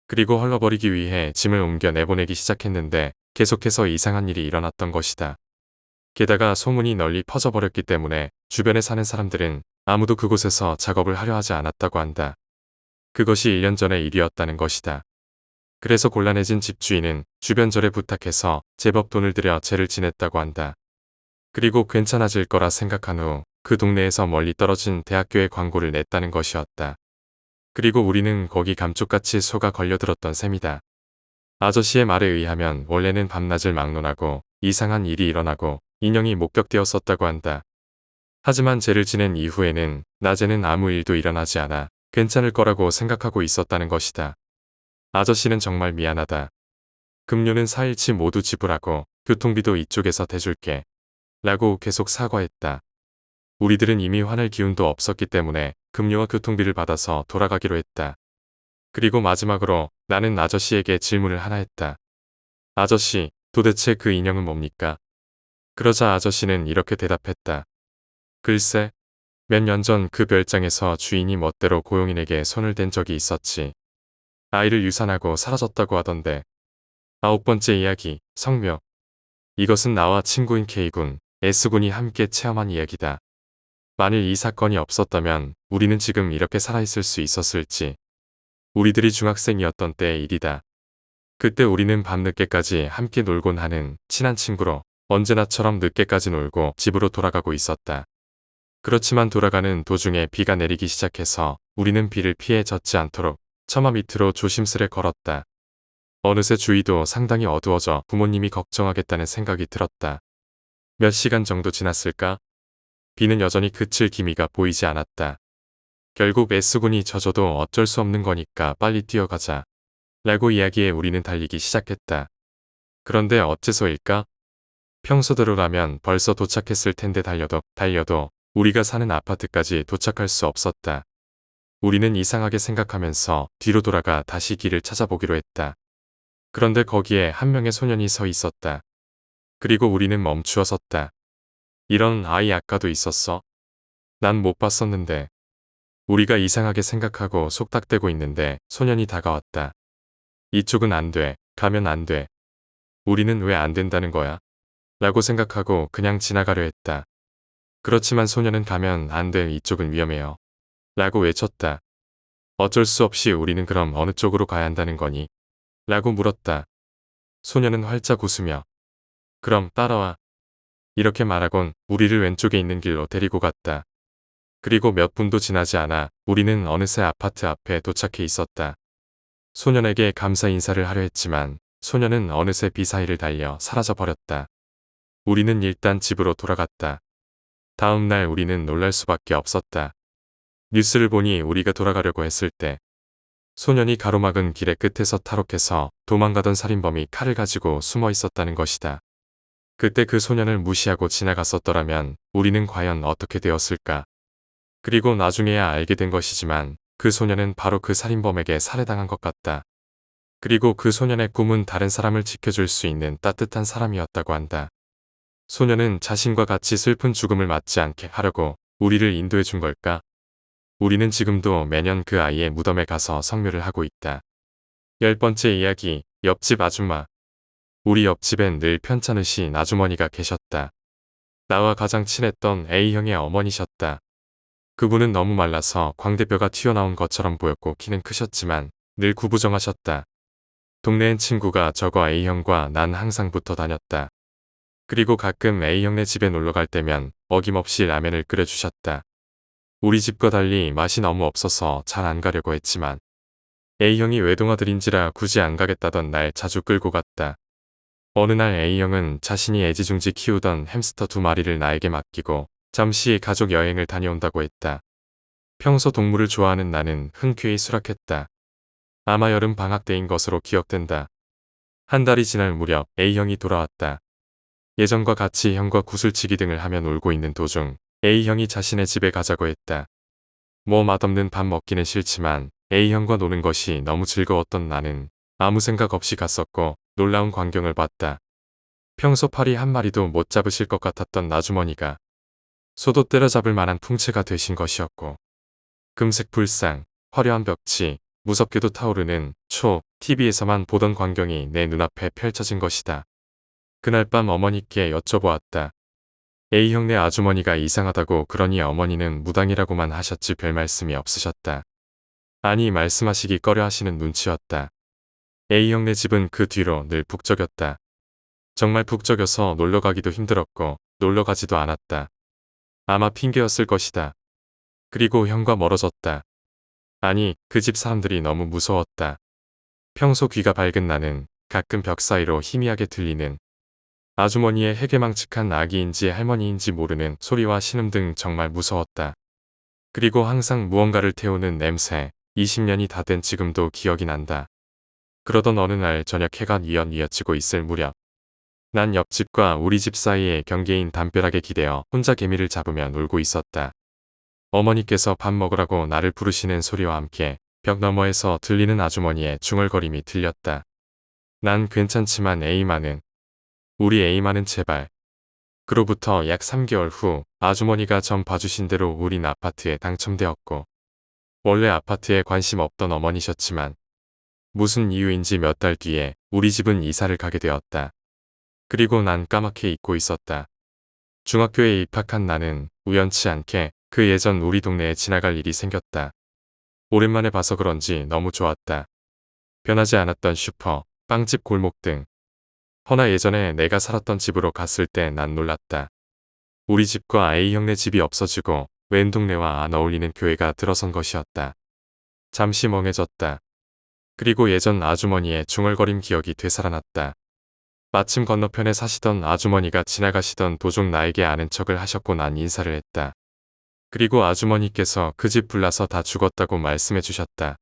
Speaker 1: 그리고 헐러버리기 위해 짐을 옮겨 내보내기 시작했는데 계속해서 이상한 일이 일어났던 것이다. 게다가 소문이 널리 퍼져버렸기 때문에 주변에 사는 사람들은 아무도 그곳에서 작업을 하려 하지 않았다고 한다. 그것이 1년 전의 일이었다는 것이다. 그래서 곤란해진 집주인은 주변 절에 부탁해서 제법 돈을 들여 죄를 지냈다고 한다. 그리고 괜찮아질 거라 생각한 후 그 동네에서 멀리 떨어진 대학교에 광고를 냈다는 것이었다. 그리고 우리는 거기 감쪽같이 속아 걸려들었던 셈이다. 아저씨의 말에 의하면 원래는 밤낮을 막론하고 이상한 일이 일어나고 인형이 목격되었었다고 한다. 하지만 죄를 지낸 이후에는 낮에는 아무 일도 일어나지 않아 괜찮을 거라고 생각하고 있었다는 것이다. 아저씨는 정말 미안하다. 급료는 4일치 모두 지불하고 교통비도 이쪽에서 대줄게. 라고 계속 사과했다. 우리들은 이미 화낼 기운도 없었기 때문에 급료와 교통비를 받아서 돌아가기로 했다. 그리고 마지막으로 나는 아저씨에게 질문을 하나 했다. 아저씨, 도대체 그 인형은 뭡니까? 그러자 아저씨는 이렇게 대답했다. 글쎄, 몇 년 전 그 별장에서 주인이 멋대로 고용인에게 손을 댄 적이 있었지. 아이를 유산하고 사라졌다고 하던데. 9번째 이야기, 성묘. 이것은 나와 친구인 K군, S군이 함께 체험한 이야기다. 만일 이 사건이 없었다면 우리는 지금 이렇게 살아있을 수 있었을지. 우리들이 중학생이었던 때의 일이다. 그때 우리는 밤늦게까지 함께 놀곤 하는 친한 친구로 언제나처럼 늦게까지 놀고 집으로 돌아가고 있었다. 그렇지만 돌아가는 도중에 비가 내리기 시작해서 우리는 비를 피해 젖지 않도록 처마 밑으로 조심스레 걸었다. 어느새 주위도 상당히 어두워져 부모님이 걱정하겠다는 생각이 들었다. 몇 시간 정도 지났을까? 비는 여전히 그칠 기미가 보이지 않았다. 결국 S군이 젖어도 어쩔 수 없는 거니까 빨리 뛰어가자. 라고 이야기해 우리는 달리기 시작했다. 그런데 어째서일까? 평소대로라면 벌써 도착했을 텐데 달려도 우리가 사는 아파트까지 도착할 수 없었다. 우리는 이상하게 생각하면서 뒤로 돌아가 다시 길을 찾아보기로 했다. 그런데 거기에 한 명의 소년이 서 있었다. 그리고 우리는 멈추어 섰다. 이런 아이 아까도 있었어? 난 못 봤었는데. 우리가 이상하게 생각하고 속닥대고 있는데 소년이 다가왔다. 이쪽은 안 돼. 가면 안 돼. 우리는 왜 안 된다는 거야? 라고 생각하고 그냥 지나가려 했다. 그렇지만 소년은 가면 안 돼. 이쪽은 위험해요. 라고 외쳤다. 어쩔 수 없이 우리는 그럼 어느 쪽으로 가야 한다는 거니? 라고 물었다. 소년은 활짝 웃으며 그럼 따라와. 이렇게 말하곤 우리를 왼쪽에 있는 길로 데리고 갔다. 그리고 몇 분도 지나지 않아 우리는 어느새 아파트 앞에 도착해 있었다. 소년에게 감사 인사를 하려 했지만 소년은 어느새 비 사이를 달려 사라져 버렸다. 우리는 일단 집으로 돌아갔다. 다음 날 우리는 놀랄 수밖에 없었다. 뉴스를 보니 우리가 돌아가려고 했을 때 소년이 가로막은 길의 끝에서 탈옥해서 도망가던 살인범이 칼을 가지고 숨어 있었다는 것이다. 그때 그 소년을 무시하고 지나갔었더라면 우리는 과연 어떻게 되었을까? 그리고 나중에야 알게 된 것이지만 그 소년은 바로 그 살인범에게 살해당한 것 같다. 그리고 그 소년의 꿈은 다른 사람을 지켜줄 수 있는 따뜻한 사람이었다고 한다. 소년은 자신과 같이 슬픈 죽음을 맞지 않게 하려고 우리를 인도해 준 걸까? 우리는 지금도 매년 그 아이의 무덤에 가서 성묘를 하고 있다. 10번째 이야기, 옆집 아줌마. 우리 옆집엔 늘 편찮으신 아주머니가 계셨다. 나와 가장 친했던 A형의 어머니셨다. 그분은 너무 말라서 광대뼈가 튀어나온 것처럼 보였고 키는 크셨지만 늘 구부정하셨다. 동네엔 친구가 저거 A형과 난 항상 붙어 다녔다. 그리고 가끔 A형네 집에 놀러 갈 때면 어김없이 라면을 끓여주셨다. 우리 집과 달리 맛이 너무 없어서 잘 안 가려고 했지만 A형이 외동아들인지라 굳이 안 가겠다던 날 자주 끌고 갔다. 어느 날 A형은 자신이 애지중지 키우던 햄스터 2마리를 나에게 맡기고 잠시 가족 여행을 다녀온다고 했다. 평소 동물을 좋아하는 나는 흔쾌히 수락했다. 아마 여름 방학 때인 것으로 기억된다. 한 달이 지날 무렵 A형이 돌아왔다. 예전과 같이 형과 구슬치기 등을 하며 놀고 있는 도중 A형이 자신의 집에 가자고 했다. 뭐 맛없는 밥 먹기는 싫지만 A형과 노는 것이 너무 즐거웠던 나는 아무 생각 없이 갔었고 놀라운 광경을 봤다. 평소 파리 한 마리도 못 잡으실 것 같았던 아주머니가 소도 때려잡을 만한 풍채가 되신 것이었고 금색 불상, 화려한 벽지, 무섭게도 타오르는 TV에서만 보던 광경이 내 눈앞에 펼쳐진 것이다. 그날 밤 어머니께 여쭤보았다. A형네 아주머니가 이상하다고 그러니 어머니는 무당이라고만 하셨지 별 말씀이 없으셨다. 아니 말씀하시기 꺼려 하시는 눈치였다. A형네 집은 그 뒤로 늘 북적였다. 정말 북적여서 놀러가기도 힘들었고 놀러가지도 않았다. 아마 핑계였을 것이다. 그리고 형과 멀어졌다. 아니 그 집 사람들이 너무 무서웠다. 평소 귀가 밝은 나는 가끔 벽 사이로 희미하게 들리는 아주머니의 해괴망측한 아기인지 할머니인지 모르는 소리와 신음 등 정말 무서웠다. 그리고 항상 무언가를 태우는 냄새, 20년이 다 된 지금도 기억이 난다. 그러던 어느 날 저녁 해가 뉘엿뉘엿지고 있을 무렵 난 옆집과 우리 집 사이의 경계인 담벼락에 기대어 혼자 개미를 잡으며 놀고 있었다. 어머니께서 밥 먹으라고 나를 부르시는 소리와 함께 벽 너머에서 들리는 아주머니의 중얼거림이 들렸다. 난 괜찮지만 A만은 우리 A만은 제발. 그로부터 약 3개월 후 아주머니가 전 봐주신 대로 우린 아파트에 당첨되었고 원래 아파트에 관심 없던 어머니셨지만 무슨 이유인지 몇 달 뒤에 우리 집은 이사를 가게 되었다. 그리고 난 까맣게 잊고 있었다. 중학교에 입학한 나는 우연치 않게 그 예전 우리 동네에 지나갈 일이 생겼다. 오랜만에 봐서 그런지 너무 좋았다. 변하지 않았던 슈퍼, 빵집 골목 등. 허나 예전에 내가 살았던 집으로 갔을 때 난 놀랐다. 우리 집과 A형네 집이 없어지고 왼 동네와 안 어울리는 교회가 들어선 것이었다. 잠시 멍해졌다. 그리고 예전 아주머니의 중얼거림 기억이 되살아났다. 마침 건너편에 사시던 아주머니가 지나가시던 도중 나에게 아는 척을 하셨고 난 인사를 했다. 그리고 아주머니께서 그 집 불나서 다 죽었다고 말씀해 주셨다.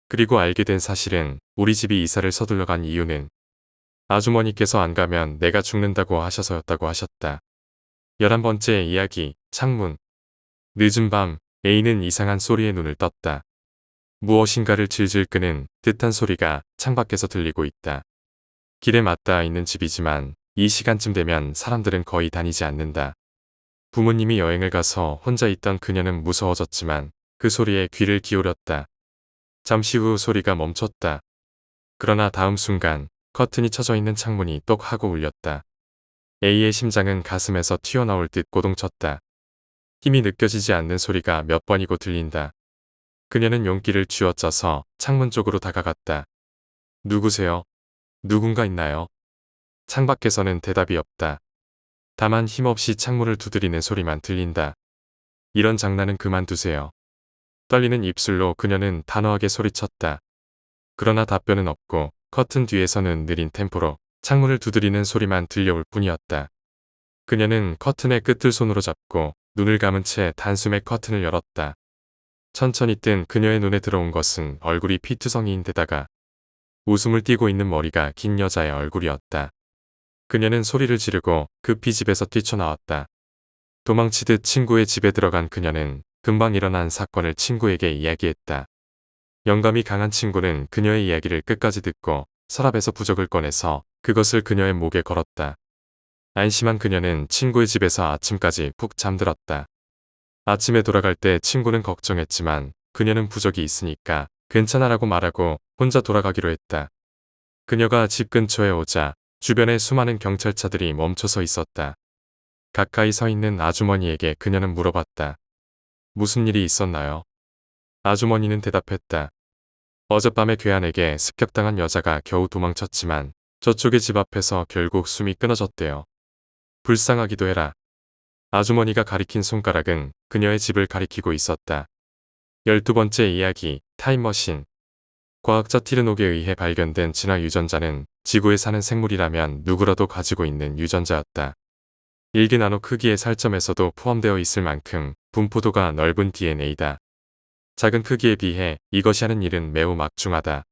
Speaker 1: 그리고 알게 된 사실은 우리 집이 이사를 서둘러 간 이유는 아주머니께서 안 가면 내가 죽는다고 하셔서였다고 하셨다. 11번째 이야기, 창문. 늦은 밤, A는 이상한 소리에 눈을 떴다. 무엇인가를 질질 끄는 듯한 소리가 창밖에서 들리고 있다. 길에 맞닿아 있는 집이지만 이 시간쯤 되면 사람들은 거의 다니지 않는다. 부모님이 여행을 가서 혼자 있던 그녀는 무서워졌지만 그 소리에 귀를 기울였다. 잠시 후 소리가 멈췄다. 그러나 다음 순간 커튼이 쳐져 있는 창문이 똑 하고 울렸다. A의 심장은 가슴에서 튀어나올 듯 고동쳤다. 힘이 느껴지지 않는 소리가 몇 번이고 들린다. 그녀는 용기를 쥐어짜서 창문 쪽으로 다가갔다. 누구세요? 누군가 있나요? 창밖에서는 대답이 없다. 다만 힘없이 창문을 두드리는 소리만 들린다. 이런 장난은 그만두세요. 떨리는 입술로 그녀는 단호하게 소리쳤다. 그러나 답변은 없고 커튼 뒤에서는 느린 템포로 창문을 두드리는 소리만 들려올 뿐이었다. 그녀는 커튼의 끝을 손으로 잡고 눈을 감은 채 단숨에 커튼을 열었다. 천천히 뜬 그녀의 눈에 들어온 것은 얼굴이 피투성이인 데다가 웃음을 띠고 있는 머리가 긴 여자의 얼굴이었다. 그녀는 소리를 지르고 급히 집에서 뛰쳐나왔다. 도망치듯 친구의 집에 들어간 그녀는 금방 일어난 사건을 친구에게 이야기했다. 영감이 강한 친구는 그녀의 이야기를 끝까지 듣고 서랍에서 부적을 꺼내서 그것을 그녀의 목에 걸었다. 안심한 그녀는 친구의 집에서 아침까지 푹 잠들었다. 아침에 돌아갈 때 친구는 걱정했지만 그녀는 부적이 있으니까 괜찮아라고 말하고 혼자 돌아가기로 했다. 그녀가 집 근처에 오자 주변에 수많은 경찰차들이 멈춰서 있었다. 가까이 서 있는 아주머니에게 그녀는 물어봤다. 무슨 일이 있었나요? 아주머니는 대답했다. 어젯밤에 괴한에게 습격당한 여자가 겨우 도망쳤지만 저쪽의 집 앞에서 결국 숨이 끊어졌대요. 불쌍하기도 해라. 아주머니가 가리킨 손가락은 그녀의 집을 가리키고 있었다. 12번째 이야기, 타임머신. 과학자 티르녹에 의해 발견된 진화 유전자는 지구에 사는 생물이라면 누구라도 가지고 있는 유전자였다. 1개 나노 크기의 살점에서도 포함되어 있을 만큼 분포도가 넓은 DNA다. 작은 크기에 비해 이것이 하는 일은 매우 막중하다.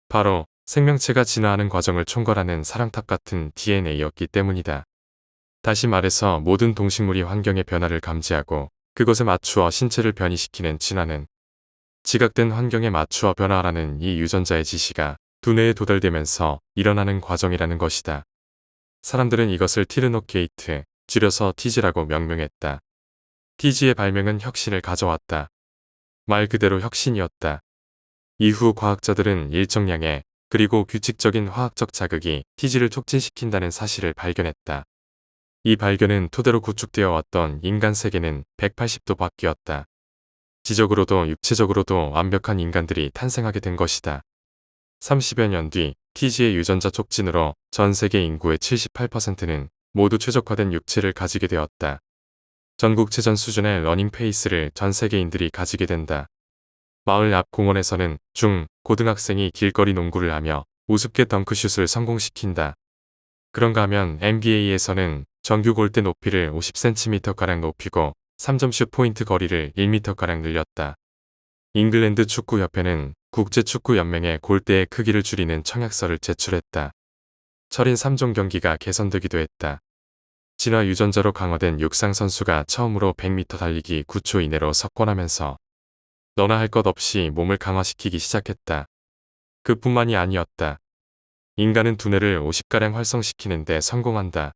Speaker 1: 바로 생명체가 진화하는 과정을 총괄하는 사랑탑 같은 DNA였기 때문이다. 다시 말해서 모든 동식물이 환경의 변화를 감지하고 그것에 맞추어 신체를 변이시키는 진화는 지각된 환경에 맞추어 변화하라는 이 유전자의 지시가 두뇌에 도달되면서 일어나는 과정이라는 것이다. 사람들은 이것을 티르녹 게이트, 줄여서 TG라고 명명했다. TG의 발명은 혁신을 가져왔다. 말 그대로 혁신이었다. 이후 과학자들은 일정량의 그리고 규칙적인 화학적 자극이 TG를 촉진시킨다는 사실을 발견했다. 이 발견은 토대로 구축되어 왔던 인간 세계는 180도 바뀌었다. 지적으로도 육체적으로도 완벽한 인간들이 탄생하게 된 것이다. 30여 년 뒤 TG의 유전자 촉진으로 전 세계 인구의 78%는 모두 최적화된 육체를 가지게 되었다. 전국체전 수준의 러닝 페이스를 전 세계인들이 가지게 된다. 마을 앞 공원에서는 중, 고등학생이 길거리 농구를 하며 우습게 덩크슛을 성공시킨다. 그런가 하면 NBA에서는 정규 골대 높이를 50cm가량 높이고 3점슛 포인트 거리를 1m가량 늘렸다. 잉글랜드 축구협회는 국제축구연맹에 골대의 크기를 줄이는 청약서를 제출했다. 철인 3종 경기가 개선되기도 했다. 진화 유전자로 강화된 육상 선수가 처음으로 100m 달리기 9초 이내로 석권하면서 너나 할 것 없이 몸을 강화시키기 시작했다. 그뿐만이 아니었다. 인간은 두뇌를 50가량 활성시키는 데 성공한다.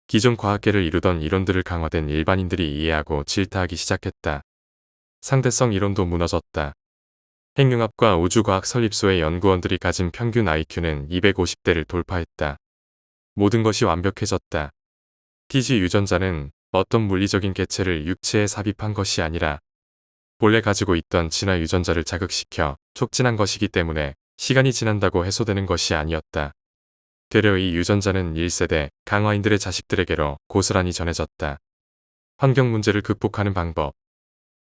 Speaker 1: 기존 과학계를 이루던 이론들을 강화된 일반인들이 이해하고 질타하기 시작했다. 상대성 이론도 무너졌다. 핵융합과 우주과학 설립소의 연구원들이 가진 평균 IQ는 250대를 돌파했다. 모든 것이 완벽해졌다. TG 유전자는 어떤 물리적인 개체를 육체에 삽입한 것이 아니라 본래 가지고 있던 진화 유전자를 자극시켜 촉진한 것이기 때문에 시간이 지난다고 해소되는 것이 아니었다. 되려 이 유전자는 1세대 강화인들의 자식들에게로 고스란히 전해졌다. 환경 문제를 극복하는 방법,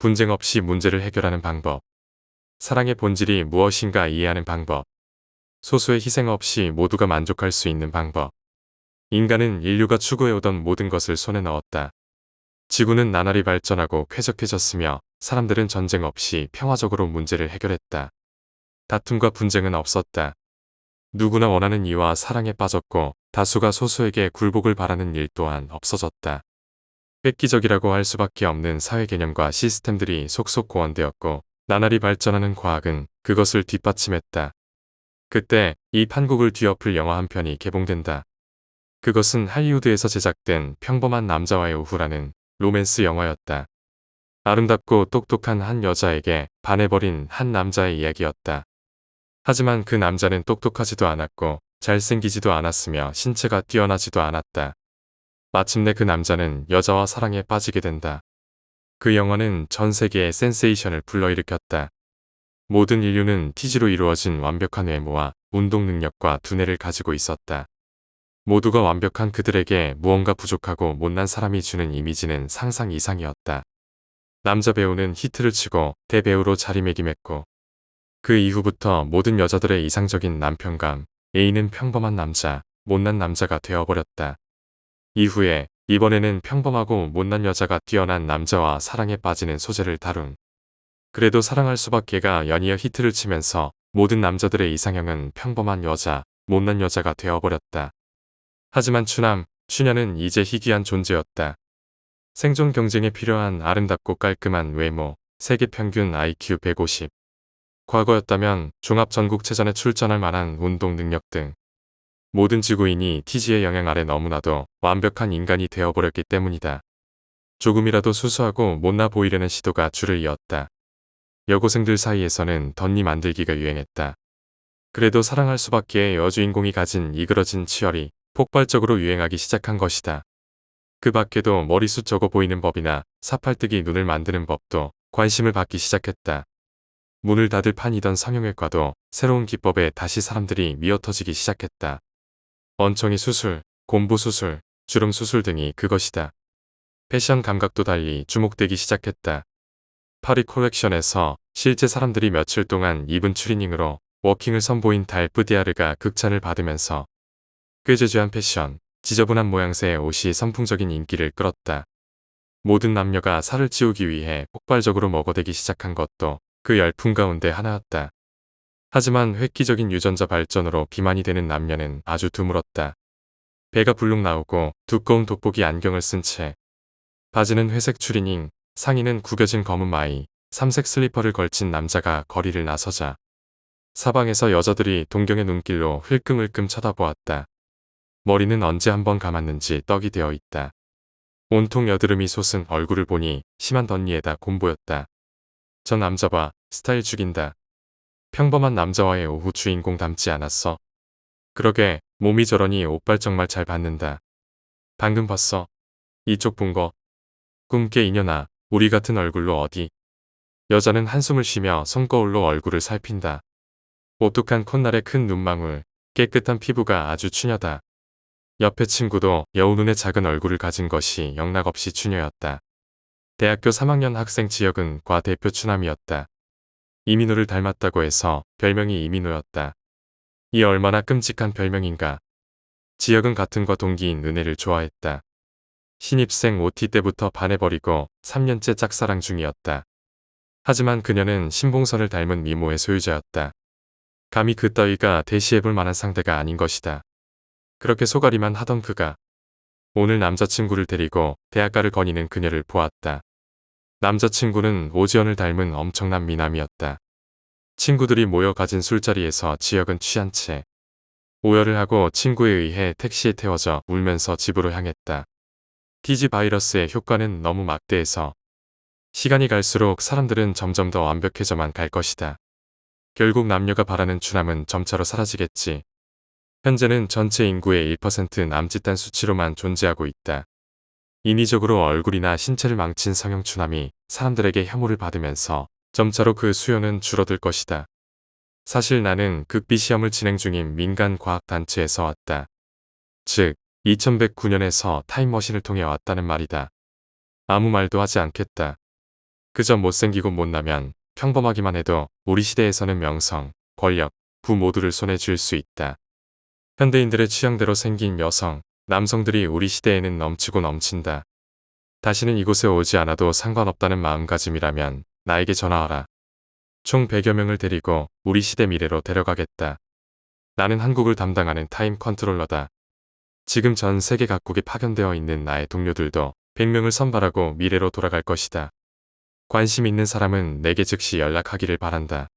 Speaker 1: 분쟁 없이 문제를 해결하는 방법, 사랑의 본질이 무엇인가 이해하는 방법, 소수의 희생 없이 모두가 만족할 수 있는 방법. 인간은 인류가 추구해오던 모든 것을 손에 넣었다. 지구는 나날이 발전하고 쾌적해졌으며 사람들은 전쟁 없이 평화적으로 문제를 해결했다. 다툼과 분쟁은 없었다. 누구나 원하는 이와 사랑에 빠졌고 다수가 소수에게 굴복을 바라는 일 또한 없어졌다. 획기적이라고 할 수밖에 없는 사회 개념과 시스템들이 속속 고안되었고 나날이 발전하는 과학은 그것을 뒷받침했다. 그때 이 판국을 뒤엎을 영화 한 편이 개봉된다. 그것은 할리우드에서 제작된 평범한 남자와의 오후라는 로맨스 영화였다. 아름답고 똑똑한 한 여자에게 반해버린 한 남자의 이야기였다. 하지만 그 남자는 똑똑하지도 않았고 잘생기지도 않았으며 신체가 뛰어나지도 않았다. 마침내 그 남자는 여자와 사랑에 빠지게 된다. 그 영화는 전 세계의 센세이션을 불러일으켰다. 모든 인류는 TG로 이루어진 완벽한 외모와 운동 능력과 두뇌를 가지고 있었다. 모두가 완벽한 그들에게 무언가 부족하고 못난 사람이 주는 이미지는 상상 이상이었다. 남자 배우는 히트를 치고 대배우로 자리매김했고 그 이후부터 모든 여자들의 이상적인 남편감, A는 평범한 남자, 못난 남자가 되어버렸다. 이후에 이번에는 평범하고 못난 여자가 뛰어난 남자와 사랑에 빠지는 소재를 다룬 그래도 사랑할 수밖에가 연이어 히트를 치면서 모든 남자들의 이상형은 평범한 여자, 못난 여자가 되어버렸다. 하지만 추녀는 이제 희귀한 존재였다. 생존 경쟁에 필요한 아름답고 깔끔한 외모, 세계 평균 IQ 150. 과거였다면 종합전국체전에 출전할 만한 운동 능력 등 모든 지구인이 TG의 영향 아래 너무나도 완벽한 인간이 되어버렸기 때문이다. 조금이라도 수수하고 못나 보이려는 시도가 줄을 이었다. 여고생들 사이에서는 덧니 만들기가 유행했다. 그래도 사랑할 수밖에 여주인공이 가진 이그러진 치열이 폭발적으로 유행하기 시작한 것이다. 그 밖에도 머리숱 적어 보이는 법이나 사팔뜨기 눈을 만드는 법도 관심을 받기 시작했다. 문을 닫을 판이던 성형외과도 새로운 기법에 다시 사람들이 미어터지기 시작했다. 원청이 수술, 곰부 수술, 주름 수술 등이 그것이다. 패션 감각도 달리 주목되기 시작했다. 파리 콜렉션에서 실제 사람들이 며칠 동안 입은 추리닝으로 워킹을 선보인 달 뿌디아르가 극찬을 받으면서 꾀죄죄한 패션, 지저분한 모양새의 옷이 선풍적인 인기를 끌었다. 모든 남녀가 살을 찌우기 위해 폭발적으로 먹어대기 시작한 것도 그 열풍 가운데 하나였다. 하지만 획기적인 유전자 발전으로 비만이 되는 남녀는 아주 드물었다. 배가 불룩 나오고 두꺼운 돋보기 안경을 쓴 채 바지는 회색 추리닝, 상의는 구겨진 검은 마이, 삼색 슬리퍼를 걸친 남자가 거리를 나서자 사방에서 여자들이 동경의 눈길로 흘끔흘끔 쳐다보았다. 머리는 언제 한번 감았는지 떡이 되어 있다. 온통 여드름이 솟은 얼굴을 보니 심한 덧니에다 곰보였다. 저 남자 봐, 스타일 죽인다. 평범한 남자와의 오후 주인공 닮지 않았어? 그러게, 몸이 저러니 옷발 정말 잘 받는다. 방금 봤어. 이쪽 본 거. 꿈깨 이년아, 우리 같은 얼굴로 어디. 여자는 한숨을 쉬며 손거울로 얼굴을 살핀다. 오뚝한 콧날의 큰 눈망울, 깨끗한 피부가 아주 추녀다. 옆에 친구도 여우 눈의 작은 얼굴을 가진 것이 영락없이 추녀였다. 대학교 3학년 학생 지혁은 과 대표 추남이었다. 이민호를 닮았다고 해서 별명이 이민호였다. 이 얼마나 끔찍한 별명인가. 지혁은 같은 과 동기인 은혜를 좋아했다. 신입생 OT 때부터 반해버리고 3년째 짝사랑 중이었다. 하지만 그녀는 신봉선을 닮은 미모의 소유자였다. 감히 그 따위가 대시해볼 만한 상대가 아닌 것이다. 그렇게 소가리만 하던 그가 오늘 남자친구를 데리고 대학가를 거니는 그녀를 보았다. 남자친구는 오지연을 닮은 엄청난 미남이었다. 친구들이 모여 가진 술자리에서 지혁은 취한 채 오열을 하고 친구에 의해 택시에 태워져 울면서 집으로 향했다. TG 바이러스의 효과는 너무 막대해서 시간이 갈수록 사람들은 점점 더 완벽해져만 갈 것이다. 결국 남녀가 바라는 추남은 점차로 사라지겠지. 현재는 전체 인구의 1% 남짓한 수치로만 존재하고 있다. 인위적으로 얼굴이나 신체를 망친 성형 추남이 사람들에게 혐오를 받으면서 점차로 그 수요는 줄어들 것이다. 사실 나는 극비 시험을 진행 중인 민간과학단체에서 왔다. 즉, 2109년에서 타임머신을 통해 왔다는 말이다. 아무 말도 하지 않겠다. 그저 못생기고 못나면 평범하기만 해도 우리 시대에서는 명성, 권력, 부 모두를 손에 쥘 수 있다. 현대인들의 취향대로 생긴 여성, 남성들이 우리 시대에는 넘치고 넘친다. 다시는 이곳에 오지 않아도 상관없다는 마음가짐이라면 나에게 전화하라. 총 100여 명을 데리고 우리 시대 미래로 데려가겠다. 나는 한국을 담당하는 타임 컨트롤러다. 지금 전 세계 각국에 파견되어 있는 나의 동료들도 100명을 선발하고 미래로 돌아갈 것이다. 관심 있는 사람은 내게 즉시 연락하기를 바란다.